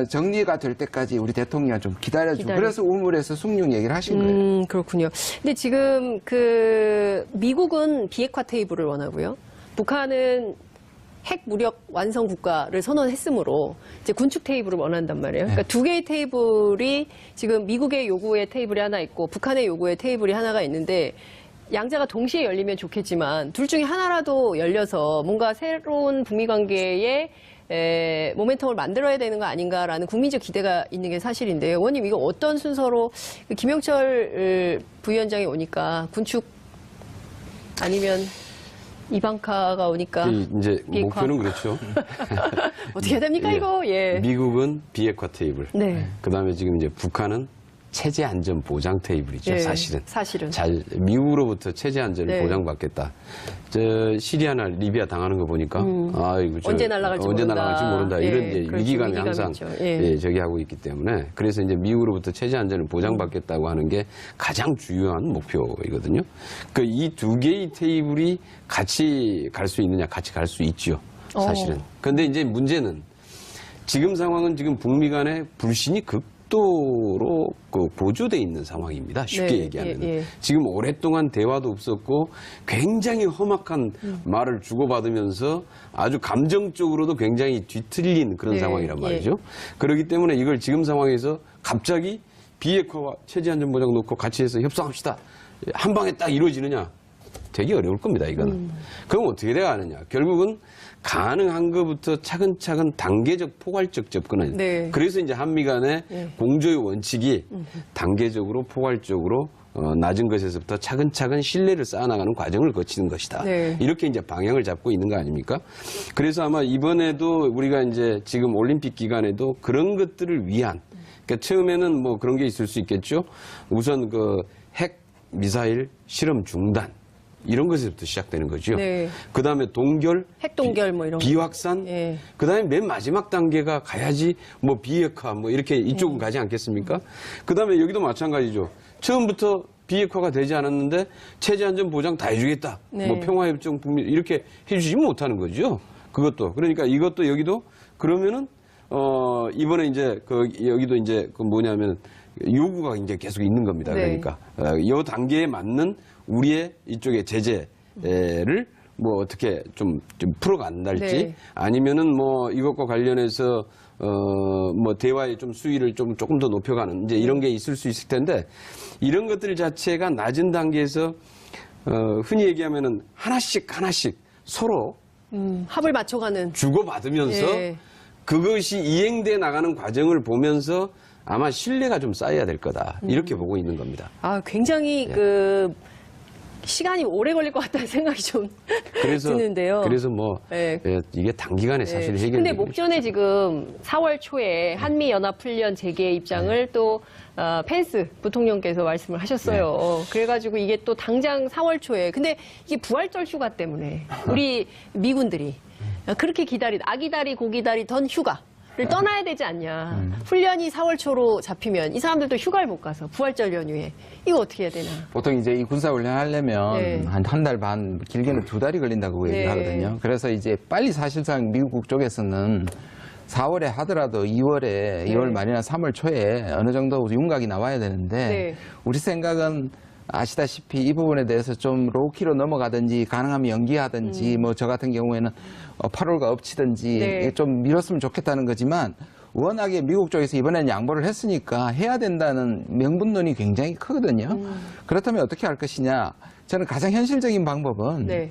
정리가 될 때까지 우리 대통령 좀 기다려주고 그래서 우물에서 숭늉 얘기를 하신 거예요. 그렇군요. 근데 지금 그 미국은 비핵화 테이블을 원하고요. 북한은 핵 무력 완성 국가를 선언했으므로 이제 군축 테이블을 원한단 말이에요. 그러니까 두 개의 테이블이 지금 미국의 요구의 테이블이 하나 있고 북한의 요구의 테이블이 하나가 있는데 양자가 동시에 열리면 좋겠지만 둘 중에 하나라도 열려서 뭔가 새로운 북미 관계에 모멘텀을 만들어야 되는 거 아닌가라는 국민적 기대가 있는 게 사실인데요. 의원님 이거 어떤 순서로 김영철 부위원장이 오니까 군축 아니면 이방카가 오니까 이제 비핵화. 목표는 그렇죠. 어떻게 해야 됩니까 예. 이거? 예. 미국은 비핵화 테이블. 네. 그다음에 지금 이제 북한은 체제 안전 보장 테이블이죠. 네, 사실은. 미국으로부터 체제 안전을 네. 보장받겠다. 시리아나 리비아 당하는 거 보니까 아이고 언제 날아갈지 모른다. 이런 예, 이제 그렇죠. 위기감이 항상 있죠. 예. 저기 하고 있기 때문에 그래서 이제 미국으로부터 체제 안전을 보장받겠다고 하는 게 가장 주요한 목표이거든요. 그 이 두 개의 테이블이 같이 갈 수 있느냐? 같이 갈 수 있죠. 사실은. 그런데 이제 문제는 지금 상황은 지금 북미 간의 불신이 극도로 고조돼 있는 상황입니다. 쉽게 얘기하면. 예. 지금 오랫동안 대화도 없었고 굉장히 험악한 말을 주고받으면서 아주 감정적으로도 굉장히 뒤틀린 그런 네, 상황이란 말이죠. 그렇기 때문에 이걸 지금 상황에서 갑자기 비핵화와 체제안전보장 놓고 같이 해서 협상합시다. 한 방에 딱 이루어지느냐? 되게 어려울 겁니다, 이거는. 그럼 어떻게 돼가느냐? 결국은 가능한 것부터 차근차근 단계적 포괄적 접근을. 네. 그래서 이제 한미 간의 공조의 원칙이 단계적으로 포괄적으로 낮은 것에서부터 차근차근 신뢰를 쌓아나가는 과정을 거치는 것이다. 네. 이렇게 이제 방향을 잡고 있는 거 아닙니까? 그래서 아마 이번에도 우리가 이제 지금 올림픽 기간에도 그런 것들을 위한, 그러니까 처음에는 뭐 그런 게 있을 수 있겠죠. 우선 그 핵 미사일 실험 중단. 이런 것에서부터 시작되는 거죠. 네. 그 다음에 동결, 핵동결 뭐 이런 거. 비확산, 예. 그 다음에 맨 마지막 단계가 가야지 뭐 비핵화 뭐 이렇게 이쪽은 가지 않겠습니까? 그 다음에 여기도 마찬가지죠. 처음부터 비핵화가 되지 않았는데 체제안전 보장 다 해주겠다. 네. 뭐 평화협정 북미 이렇게 해주지 못하는 거죠. 그것도. 그러니까 이것도 여기도 그러면은 이번에 이제 여기도 이제 그 뭐냐면 요구가 이제 계속 있는 겁니다. 네. 그러니까 이 단계에 맞는 우리의 이쪽의 제재를 뭐 어떻게 좀 풀어간달지 네. 아니면은 뭐 이것과 관련해서 뭐 대화의 좀 수위를 조금 더 높여가는 이제 이런 게 있을 수 있을 텐데 이런 것들 자체가 낮은 단계에서 흔히 얘기하면은 하나씩 서로 합을 맞춰가는. 주고받으면서 예. 그것이 이행돼 나가는 과정을 보면서 아마 신뢰가 좀 쌓여야 될 거다 이렇게 보고 있는 겁니다. 아, 굉장히 시간이 오래 걸릴 것 같다는 생각이 좀 드는데요. 그래서 뭐 네. 이게 단기간에 사실 해결이. 근데 목전에 지금 4월 초에 한미연합훈련 재개 입장을 또 펜스 부통령께서 말씀을 하셨어요. 그래가지고 이게 또 당장 4월 초에. 근데 이게 부활절 휴가 때문에 우리 미군들이 그렇게 아기다리 고기다리 던 휴가를 떠나야 되지 않냐. 훈련이 4월 초로 잡히면 이 사람들도 휴가를 못 가서 부활절 연휴에 이거 어떻게 해야 되나. 보통 이제 이 군사훈련 하려면 네. 한 달 반, 길게는 2달이 걸린다고 네. 얘기하거든요. 그래서 이제 빨리 사실상 미국 쪽에서는 4월에 하더라도 2월에, 2월 말이나 3월 초에 어느 정도 윤곽이 나와야 되는데 네. 우리 생각은 아시다시피 이 부분에 대해서 좀 로우키로 넘어가든지 가능하면 연기하든지 뭐 저 같은 경우에는 8월과 엎치든지 네. 좀 미뤘으면 좋겠다는 거지만 워낙에 미국 쪽에서 이번에는 양보를 했으니까 해야 된다는 명분론이 굉장히 크거든요. 그렇다면 어떻게 할 것이냐. 저는 가장 현실적인 방법은 네.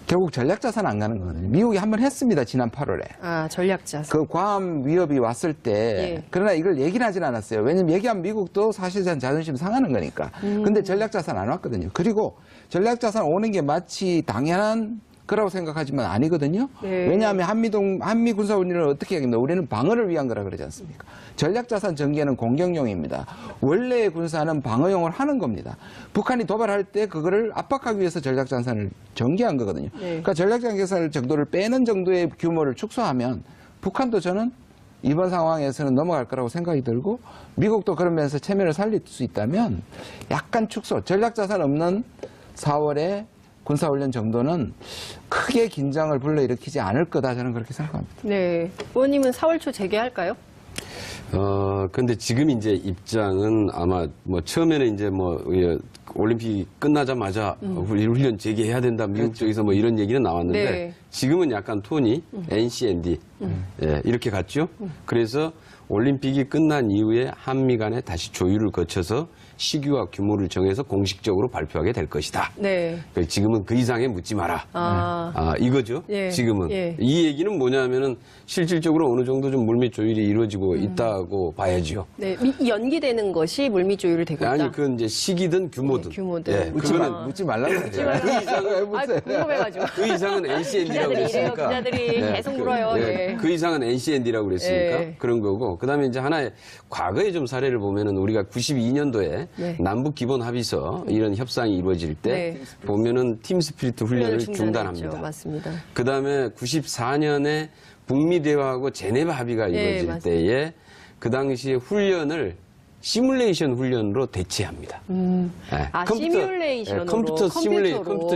결국 전략자산 안 가는 거거든요. 미국이 한번 했습니다. 지난 8월에. 아, 전략자산. 그 괌 위협이 왔을 때 예. 그러나 이걸 얘기는 하진 않았어요. 왜냐면 얘기하면 미국도 사실상 자존심 상하는 거니까. 근데 전략자산 안 왔거든요. 그리고 전략자산 오는 게 마치 당연한 거라고 생각하지만 아니거든요. 네. 왜냐하면 한미 군사훈련을 어떻게 하겠나. 우리는 방어를 위한 거라 그러지 않습니까? 전략자산 전개는 공격용입니다. 원래의 군사는 방어용을 하는 겁니다. 북한이 도발할 때 그거를 압박하기 위해서 전략자산을 전개한 거거든요. 네. 그러니까 전략자산 정도를 빼는 정도의 규모를 축소하면 북한도 저는 이번 상황에서는 넘어갈 거라고 생각이 들고 미국도 그러면서 체면을 살릴 수 있다면 약간 축소, 전략자산 없는 4월에 군사훈련 정도는 크게 긴장을 불러일으키지 않을 거다 저는 그렇게 생각합니다. 네. 의원님은 4월 초 재개할까요? 근데 지금 이제 입장은 아마 뭐 처음에는 이제 뭐 올림픽이 끝나자마자 훈련 재개해야 된다 미국 쪽에서 뭐 이런 얘기는 나왔는데 네. 지금은 약간 톤이 NCND 예, 이렇게 갔죠. 그래서 올림픽이 끝난 이후에 한미 간에 다시 조율을 거쳐서 시기와 규모를 정해서 공식적으로 발표하게 될 것이다. 네. 지금은 그 이상에 묻지 마라. 이거죠. 예. 지금은. 예. 이 얘기는 뭐냐면은 실질적으로 어느 정도 좀 물밑 조율이 이루어지고 있다고 봐야지요. 네. 연기되는 것이 물밑 조율이 되고 있다. 아니, 그건 이제 시기든 규모든. 네, 규모든. 예, 묻지 말라고 그랬죠. 그 이상은, 궁금해가지고. 그 이상은 NCND라고 기자들이 이래요. 그랬으니까. 기자들이 계속 물어요. 예. 그 이상은 NCND라고 그랬으니까 예. 그런 거고. 그 다음에 이제 하나의 과거의 좀 사례를 보면은 우리가 92년도에 네. 남북 기본 합의서 이런 협상이 이루어질 때 네. 보면은 팀 스피리트 훈련을 중단했죠. 중단합니다. 맞습니다. 그 다음에 94년에 북미 대화하고 제네바 합의가 네, 이루어질 맞습니다. 때에 그 당시에 훈련을 시뮬레이션 훈련으로 대체합니다. 시뮬레이션으로, 컴퓨터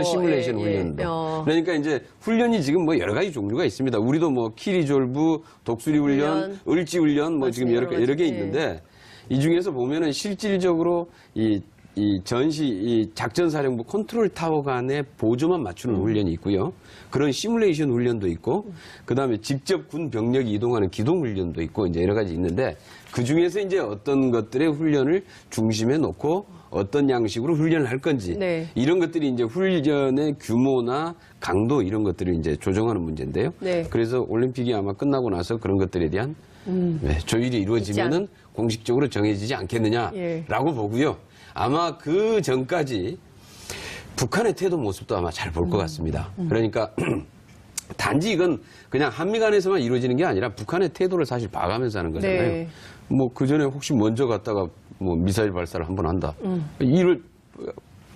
시뮬레이션 예, 훈련으로. 예. 그러니까 이제 훈련이 지금 뭐 여러 가지 종류가 있습니다. 우리도 뭐 키리졸브, 독수리 훈련, 을지 훈련 뭐 지금 맞습니다. 여러 개 예. 있는데 이 중에서 보면은 실질적으로 이 작전사령부 컨트롤 타워 간의 보조만 맞추는 훈련이 있고요. 그런 시뮬레이션 훈련도 있고, 그 다음에 직접 군 병력이 이동하는 기동 훈련도 있고, 이제 여러 가지 있는데, 그 중에서 이제 어떤 것들의 훈련을 중심에 놓고 어떤 양식으로 훈련을 할 건지, 네. 이런 것들이 이제 훈련의 규모나 강도 이런 것들을 이제 조정하는 문제인데요. 네. 그래서 올림픽이 아마 끝나고 나서 그런 것들에 대한 조율이 이루어지면은 공식적으로 정해지지 않겠느냐라고 예. 보고요. 아마 그 전까지 북한의 태도 모습도 아마 잘 볼 것 같습니다. 그러니까 단지 이건 그냥 한미 간에서만 이루어지는 게 아니라 북한의 태도를 사실 봐가면서 하는 거잖아요. 네. 뭐 그 전에 혹시 먼저 갔다가 뭐 미사일 발사를 한 번 한다. 이를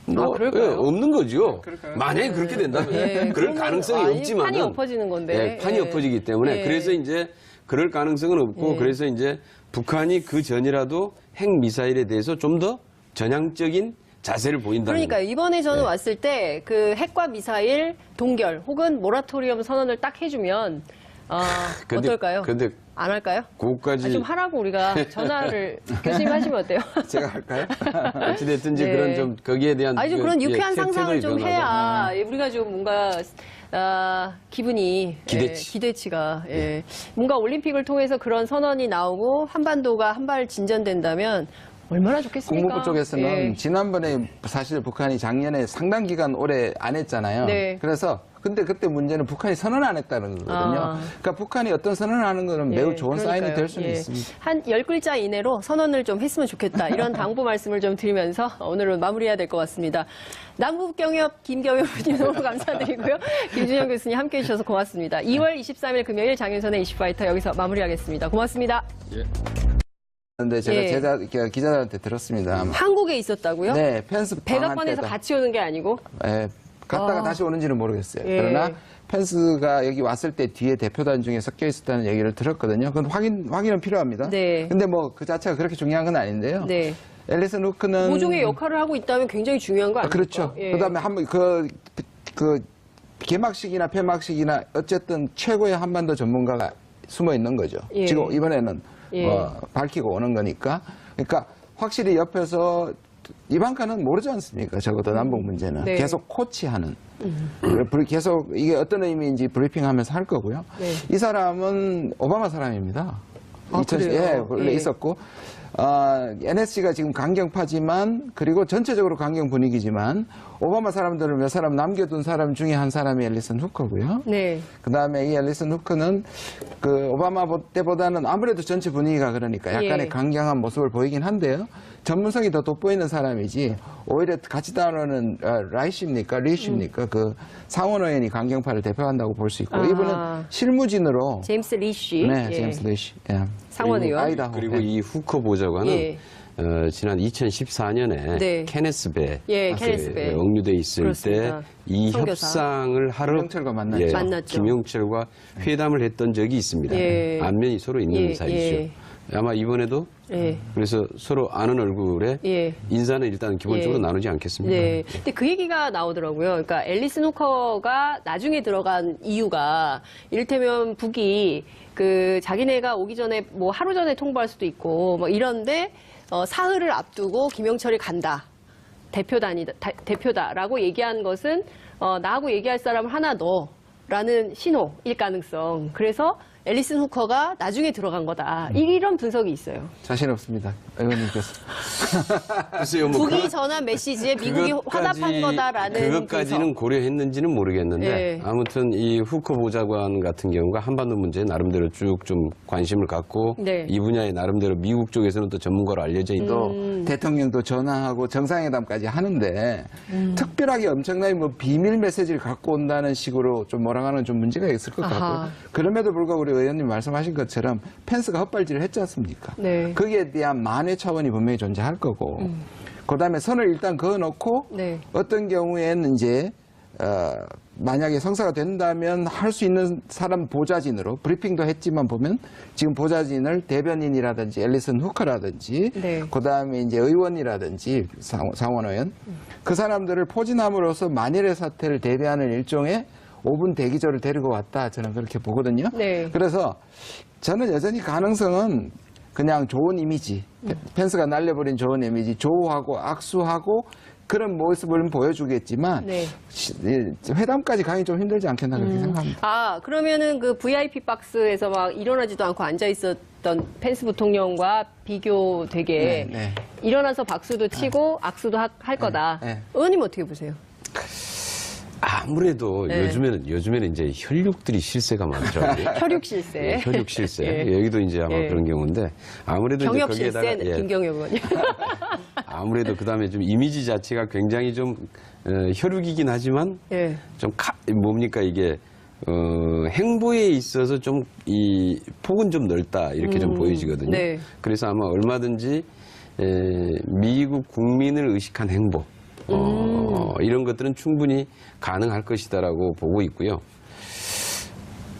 뭐 그럴까요? 없는 거죠. 만약에 그렇게 된다면 예, 그럴 그러면 가능성이 아니, 없지만 판이 엎어지는 건데. 판이 예. 엎어지기 때문에 예. 그래서 이제 그럴 가능성은 없고 그래서 이제 북한이 그 전이라도 핵 미사일에 대해서 좀 더 전향적인 자세를 보인다는 그러니까 이번에 저는 왔을 때 그 핵과 미사일 동결 혹은 모라토리엄 선언을 딱 해주면 어떨까요? 근데 안 할까요? 그것까지 좀 하라고 우리가 전화를 교수님 하시면 어때요? 제가 할까요? 어찌됐든지 네. 그런 좀 거기에 대한 아니 좀 그런 유쾌한 태도의 상상을 좀 변화가. 해야 우리가 좀 뭔가 기분이 기대치. 기대치가 뭔가 올림픽을 통해서 그런 선언이 나오고 한반도가 한 발 진전된다면 얼마나 좋겠습니까? 국무부 쪽에서는 예. 지난번에 사실 북한이 작년에 상당 기간 오래 안 했잖아요. 네. 그래서 근데 그때 문제는 북한이 선언 안 했다는 거거든요. 그러니까 북한이 어떤 선언을 하는 거는 매우 좋은 사인이 그러니까요. 될 수는 예. 있습니다. 한 10글자 이내로 선언을 좀 했으면 좋겠다. 이런 당부 말씀을 좀 드리면서 오늘은 마무리해야 될 것 같습니다. 남북경협 김경협 교수님 너무 감사드리고요. 김준영 교수님 함께해 주셔서 고맙습니다. 2월 23일 금요일 장윤선의 이슈파이터 여기서 마무리하겠습니다. 고맙습니다. 그런데 제가 예. 기자들한테 들었습니다. 한국에 있었다고요? 네, 펜스 방한 백악관에서 때다. 같이 오는 게 아니고? 갔다가 다시 오는지는 모르겠어요. 예. 그러나 펜스가 여기 왔을 때 뒤에 대표단 중에 섞여 있었다는 얘기를 들었거든요. 그건 확인은 필요합니다. 네. 근데 뭐 그 자체가 그렇게 중요한 건 아닌데요. 네. 앨리슨 후크는 모종의 역할을 하고 있다면 굉장히 중요한 거 아닙니까? 그렇죠. 예. 그다음에 한번 그 개막식이나 폐막식이나 어쨌든 최고의 한반도 전문가가 숨어 있는 거죠. 예. 지금 이번에는 예. 밝히고 오는 거니까. 그러니까 확실히 옆에서 이방카는 모르지 않습니까? 적어도 남북 문제는 네. 계속 코치하는. 계속 이게 어떤 의미인지 브리핑하면서 할 거고요. 네. 이 사람은 오바마 사람입니다. 그래요? 원래 예. 있었고 NSC가 지금 강경파지만 그리고 전체적으로 강경 분위기지만 오바마 사람들을 몇 사람 남겨둔 사람 중에 한 사람이 앨리슨 후커고요. 네. 그다음에 이 앨리슨 후커는 그 오바마 때보다는 아무래도 전체 분위기가 그러니까 약간의 예. 강경한 모습을 보이긴 한데요. 전문성이 더 돋보이는 사람이지 오히려 같이 다루는 라이십니까 리십니까 그 상원 의원이 강경파를 대표한다고 볼 수 있고 이분은 실무진으로 제임스 리쉬. 네, 제임스 리시. 예. 상원 의원. 아이다호. 그리고 예. 이 후커 보좌관은 예. 지난 2014년에 네. 케네스 배 케네스 배. 억류돼 있을 그렇습니다. 때 이 선교사. 협상을 하러 김영철과 만났죠. 만났죠. 김영철과 회담을 했던 적이 있습니다. 예. 안면이 서로 있는 예, 사이죠. 예. 아마 이번에도 예. 그래서 서로 아는 얼굴에 예. 인사는 일단 기본적으로 예. 나누지 않겠습니까? 네. 근데 그 얘기가 나오더라고요. 그러니까 앨리슨 후커가 나중에 들어간 이유가 이를테면 북이 그 자기네가 오기 전에 뭐 하루 전에 통보할 수도 있고 뭐 이런데 사흘을 앞두고 김영철이 간다. 대표다라고 얘기한 것은 나하고 얘기할 사람을 하나 넣어라는 신호일 가능성. 그래서 앨리슨 후커가 나중에 들어간 거다. 이런 분석이 있어요. 자신 없습니다. 의원님께서. 글쎄요, 뭐 북이 전한 메시지에 미국이 화답한 거다라는 그것까지는 분석. 고려했는지는 모르겠는데 네. 아무튼 이 후커 보좌관 같은 경우가 한반도 문제에 나름대로 쭉 좀 관심을 갖고 네. 이 분야에 나름대로 미국 쪽에서는 또 전문가로 알려져 있는 또 대통령도 전화하고 정상회담까지 하는데 특별하게 엄청나게 뭐 비밀 메시지를 갖고 온다는 식으로 좀 몰아가는 좀 문제가 있을 것 아하. 같고요. 그럼에도 불구하고 우리 의원님 말씀하신 것처럼 펜스가 헛발질을 했지 않습니까? 네. 거기에 대한 만회 차원이 분명히 존재할 거고 그다음에 선을 일단 그어놓고 네. 어떤 경우에는 이제 만약에 성사가 된다면 할 수 있는 사람 보좌진으로 브리핑도 했지만 보면 지금 보좌진을 대변인이라든지 앨리슨 후커라든지 네. 그다음에 이제 의원이라든지 상원 의원 그 사람들을 포진함으로써 만일의 사태를 대비하는 일종의 5분 대기조를 데리고 왔다 저는 그렇게 보거든요. 네. 그래서 저는 여전히 가능성은 그냥 좋은 이미지 펜스가 날려버린 좋은 이미지 조우하고 악수하고 그런 모습을 보여주겠지만 네. 회담까지 가기 좀 힘들지 않겠나 그렇게 생각합니다. 아, 그러면은 그 VIP 박스에서 막 일어나지도 않고 앉아 있었던 펜스 부통령과 비교되게 네, 네. 일어나서 박수도 치고 악수도 할 거다. 네. 의원님 어떻게 보세요? 아무래도 네. 요즘에는 이제 혈육들이 실세가 많더라고요. 혈육 실세. 예, 혈육 실세. 예. 여기도 이제 아마 예. 그런 경우인데 아무래도 이제 경협 거기에다가 실세 김경엽 의원님. 아무래도 그다음에 좀 이미지 자체가 굉장히 좀 혈육이긴 하지만 예. 좀 뭡니까 이게 행보에 있어서 좀 이 폭은 좀 넓다 이렇게 좀 보여지거든요. 네. 그래서 아마 얼마든지 미국 국민을 의식한 행보 이런 것들은 충분히 가능할 것이다라고 보고 있고요.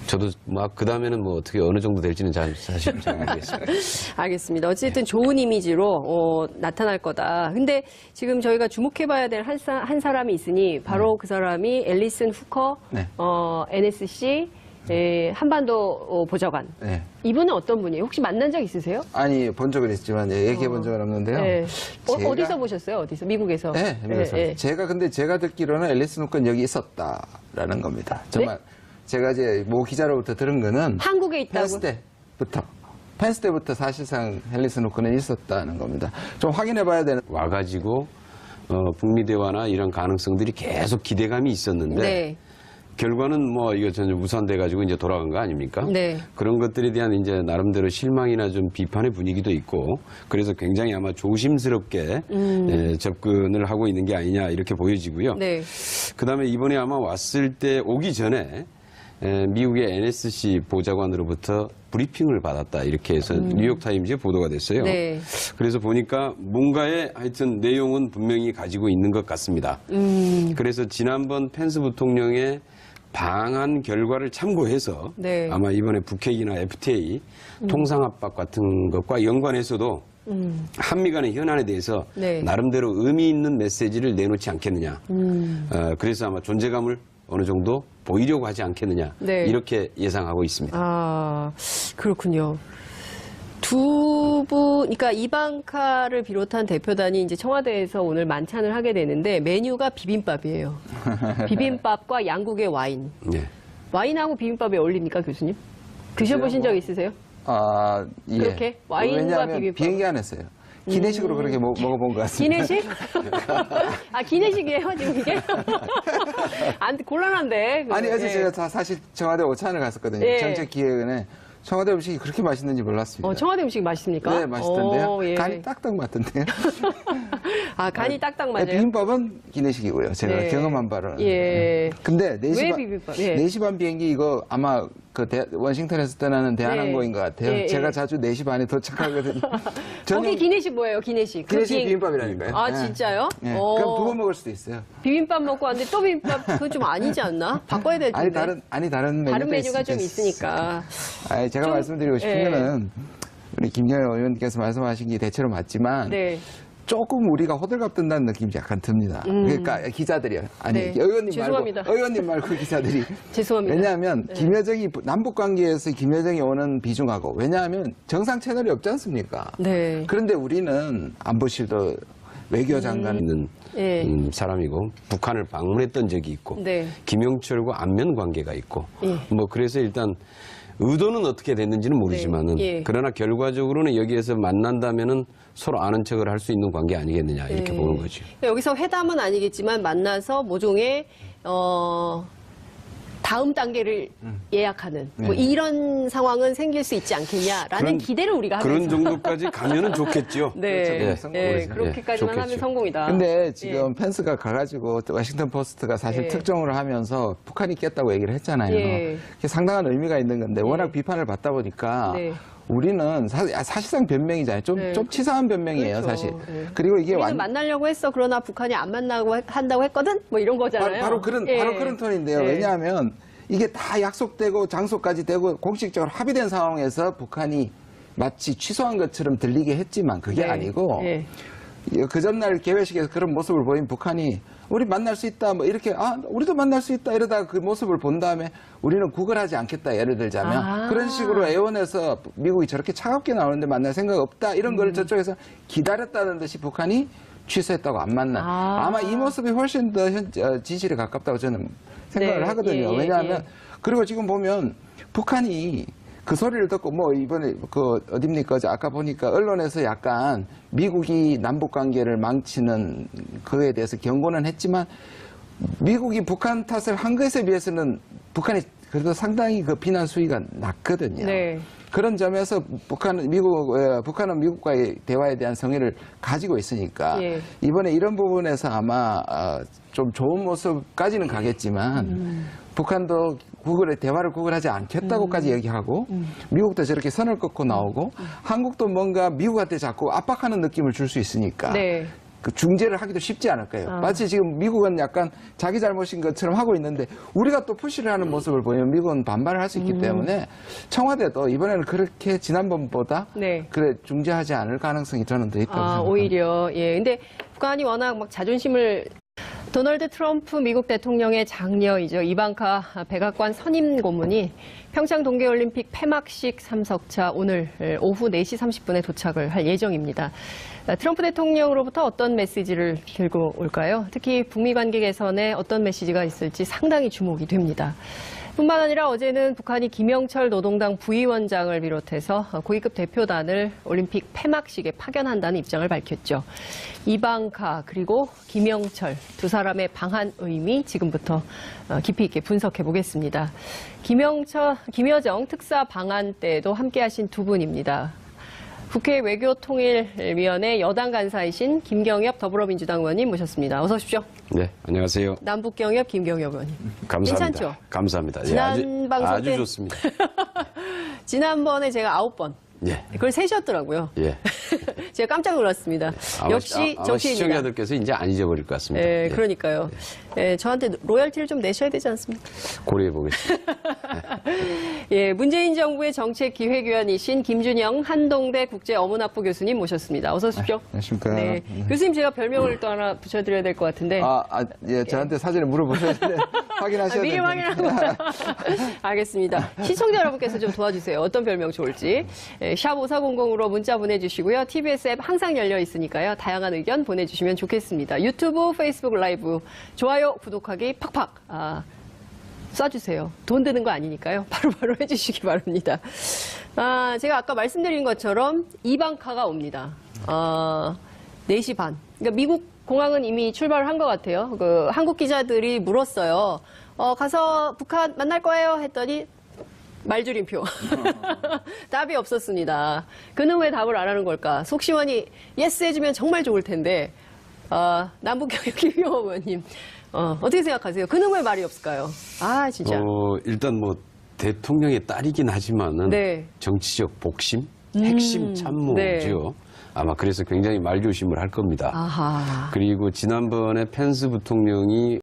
저도 막 그 다음에는 뭐 어떻게 어느 정도 될지는 사실 잘 모르겠습니다. 알겠습니다. 어쨌든 좋은 이미지로 나타날 거다. 근데 지금 저희가 주목해봐야 될 한 사람이 있으니 바로 그 사람이 앨리슨 후커, 네. NSC 한반도 보좌관. 네. 이분은 어떤 분이에요? 혹시 만난 적 있으세요? 아니 본 적은 있지만 얘기해 본 적은 없는데요. 네. 제가- 어디서 보셨어요? 어디서? 미국에서? 네, 미국에서. 네, 네. 제가 듣기로는 앨리슨 후커는 여기 있었다라는 겁니다. 정말 제가 이제 모 기자로부터 들은 거는 한국에 있다고? 펜스 때부터 사실상 앨리슨 후커는 있었다는 겁니다. 좀 확인해 봐야 되는. 와가지고 북미 대화나 이런 가능성들이 계속 기대감이 있었는데 네. 결과는 뭐 이거 전혀 무산돼가지고 이제 돌아간 거 아닙니까? 네. 그런 것들에 대한 이제 나름대로 실망이나 좀 비판의 분위기도 있고 그래서 굉장히 아마 조심스럽게 접근을 하고 있는 게 아니냐 이렇게 보여지고요. 네. 그다음에 이번에 아마 왔을 때 오기 전에 미국의 NSC 보좌관으로부터 브리핑을 받았다 이렇게 해서 뉴욕타임즈에 보도가 됐어요. 네. 그래서 보니까 뭔가의 하여튼 내용은 분명히 가지고 있는 것 같습니다. 그래서 지난번 펜스 부통령의 방한 결과를 참고해서 네. 아마 이번에 북핵이나 FTA 통상 압박 같은 것과 연관해서도 한미 간의 현안에 대해서 네. 나름대로 의미 있는 메시지를 내놓지 않겠느냐. 그래서 아마 존재감을 어느 정도 보이려고 하지 않겠느냐. 네. 이렇게 예상하고 있습니다. 아, 그렇군요. 그러니까 이방카를 비롯한 대표단이 이제 청와대에서 오늘 만찬을 하게 되는데 메뉴가 비빔밥이에요. 비빔밥과 양국의 와인. 네. 와인하고 비빔밥이 어울립니까, 교수님? 드셔보신 적 있으세요? 아, 예. 그렇게? 와인과 왜냐하면 비빔밥. 비행기 안에서요. 기내식으로 그렇게 먹어본 것 같습니다. 기내식? 아, 기내식이에요, 지금 이게? 곤란한데. 아니 어제 예. 제가 사실 청와대 오찬을 갔었거든요. 예. 정책기획원에 청와대 음식이 그렇게 맛있는지 몰랐습니다. 청와대 음식 맛있습니까? 네, 맛있던데요. 예. 간이 딱딱 맞던데요. 아, 간이 딱딱 맞아요. 비빔밥은 기내식이고요. 제가 네. 경험한 바로는. 예. 근데 왜 비빔밥? 예. 4시 반 비행기 이거 아마 그 워싱턴에서 떠나는 대한항공인 것 같아요. 예, 예. 제가 자주 4시 반에 도착하거든요. 거기 기내식 뭐예요, 기내식? 그 기내식 비행- 비빔밥이라니까요. 아, 예. 진짜요? 예. 어. 그럼 2번 먹을 수도 있어요. 비빔밥 먹고 왔는데 또 비빔밥, 그건 좀 아니지 않나? 바꿔야 될 텐데. 다른 메뉴가 좀 있- 있으니까. 아니, 제가 좀- 말씀드리고 싶은 예. 거는 우리 김경현 의원님께서 말씀하신 게 대체로 맞지만 네. 조금 우리가 호들갑 뜬다는 느낌이 약간 듭니다. 그러니까 기자들이요. 아니 네. 의원님 죄송합니다. 의원님 말고 기자들이. 죄송합니다. 왜냐하면 김여정이 남북 관계에서 김여정이 오는 비중하고 왜냐하면 정상 채널이 없지 않습니까? 네. 그런데 우리는 안보실도 외교장관 있는 예. 사람이고 북한을 방문했던 적이 있고 네. 김영철과 안면 관계가 있고 예. 뭐 그래서 일단 의도는 어떻게 됐는지는 모르지만은 네. 예. 그러나 결과적으로는 여기에서 만난다면은 서로 아는 척을 할 수 있는 관계 아니겠느냐 이렇게 네. 보는 거죠. 여기서 회담은 아니겠지만 만나서 모종의 다음 단계를 예약하는 뭐 네. 이런 상황은 생길 수 있지 않겠냐라는 기대를 우리가 하면서 그런 정도까지 가면은 좋겠죠. 네, 그렇죠. 네, 성공이죠. 그렇게까지만 예, 하면 좋겠죠. 성공이다. 근데 지금 펜스가 가가지고 워싱턴 포스트가 사실 네. 특종을 하면서 북한이 깼다고 얘기를 했잖아요. 예. 그게 상당한 의미가 있는 건데 워낙 비판을 받다 보니까 네. 우리는 사실상 변명이잖아요. 좀 네. 치사한 변명이에요, 그렇죠. 사실. 네. 그리고 이게 우리는 만나려고 했어. 그러나 북한이 안 만나고 한다고 했거든. 뭐 이런 거잖아요. 바로 그런 톤인데요. 네. 왜냐하면 이게 다 약속되고 장소까지 되고 공식적으로 합의된 상황에서 북한이 마치 취소한 것처럼 들리게 했지만 그게 네. 아니고 네. 그 전날 개회식에서 그런 모습을 보인 북한이 우리 만날 수 있다 뭐 이렇게 우리도 만날 수 있다 이러다가 그 모습을 본 다음에 우리는 구걸하지 않겠다 예를 들자면 그런 식으로 애원해서 미국이 저렇게 차갑게 나오는데 만날 생각 없다 이런 걸 저쪽에서 기다렸다는 듯이 북한이 취소했다고 안 만나. 아마 이 모습이 훨씬 더 진실에 가깝다고 저는 생각을 네. 하거든요. 예, 예, 왜냐하면 예. 그리고 지금 보면 북한이 그 소리를 듣고 뭐 이번에 그 어딥니까 아까 보니까 언론에서 약간 미국이 남북 관계를 망치는 그에 대해서 경고는 했지만 미국이 북한 탓을 한 것에 비해서는 북한이 그래도 상당히 그 비난 수위가 낮거든요. 네. 그런 점에서 북한은 미국과의 대화에 대한 성의를 가지고 있으니까 예. 이번에 이런 부분에서 아마 좀 좋은 모습까지는 가겠지만 북한도 대화를 구걸하지 않겠다고까지 얘기하고 미국도 저렇게 선을 긋고 나오고 한국도 뭔가 미국한테 자꾸 압박하는 느낌을 줄 수 있으니까 네. 그 중재를 하기도 쉽지 않을 거예요. 마치 지금 미국은 약간 자기 잘못인 것처럼 하고 있는데 우리가 또 푸시를 하는 모습을 보면 미국은 반발을 할 수 있기 때문에 청와대도 이번에는 그렇게 지난번보다 네. 그래 중재하지 않을 가능성이 저는 더 있다고 생각합니다. 오히려 예. 근데 북한이 워낙 막 자존심을 도널드 트럼프 미국 대통령의 장녀이죠. 이방카 백악관 선임 고문이 평창 동계올림픽 폐막식 참석차 오늘 오후 4시 30분에 도착을 할 예정입니다. 트럼프 대통령으로부터 어떤 메시지를 들고 올까요? 특히 북미 관계 개선에 어떤 메시지가 있을지 상당히 주목이 됩니다. 뿐만 아니라 어제는 북한이 김영철 노동당 부위원장을 비롯해서 고위급 대표단을 올림픽 폐막식에 파견한다는 입장을 밝혔죠. 이방카 그리고 김영철 두 사람의 방한 의미 지금부터 깊이 있게 분석해 보겠습니다. 김여정 특사 방한 때도 함께하신 두 분입니다. 국회 외교통일위원회 여당 간사이신 김경엽 더불어민주당 의원님 모셨습니다. 어서 오십시오. 네, 안녕하세요. 남북경협 김경엽 의원님. 감사합니다. 괜찮죠? 감사합니다. 지난 방송 아주 때 좋습니다. 지난번에 제가 9번. 예. 그걸 세셨더라고요. 예. 제가 깜짝 놀랐습니다. 역시 아마 정치인이다. 시청자들께서 이제 안 잊어버릴 것 같습니다. 예, 예. 그러니까요. 예, 저한테 로열티를 좀 내셔야 되지 않습니까? 고려해 보겠습니다. 예, 문재인 정부의 정책기획위원이신 김준영 한동대 국제어문학부 교수님 모셨습니다. 어서 오십시오. 안녕하십니까. 네. 교수님 제가 별명을 또 하나 붙여드려야 될 것 같은데. 예, 저한테 사전에 물어보셨는데 확인하셔야 미리 됩니다. 확인하는 거예요. 알겠습니다. 시청자 여러분께서 좀 도와주세요. 어떤 별명 좋을지. 샵 5400으로 문자 보내주시고요. TBS 앱 항상 열려 있으니까요. 다양한 의견 보내주시면 좋겠습니다. 유튜브, 페이스북 라이브, 좋아요, 구독하기 팍팍 쏴주세요. 돈 드는 거 아니니까요. 바로바로 해주시기 바랍니다. 제가 아까 말씀드린 것처럼 이방카가 옵니다. 4시 반. 그러니까 미국 공항은 이미 출발한 것 같아요. 한국 기자들이 물었어요. 가서 북한 만날 거예요 했더니 말줄임표. 답이 없었습니다. 그는 왜 답을 안 하는 걸까? 속 시원히 예스 해주면 정말 좋을 텐데. 남북경협 김용호 의원님. 어떻게 생각하세요? 그는 왜 말이 없을까요? 진짜. 일단 뭐 대통령의 딸이긴 하지만은 네. 정치적 복심, 핵심 참모죠. 네. 아마 그래서 굉장히 말조심을 할 겁니다. 아하. 그리고 지난번에 펜스 부통령이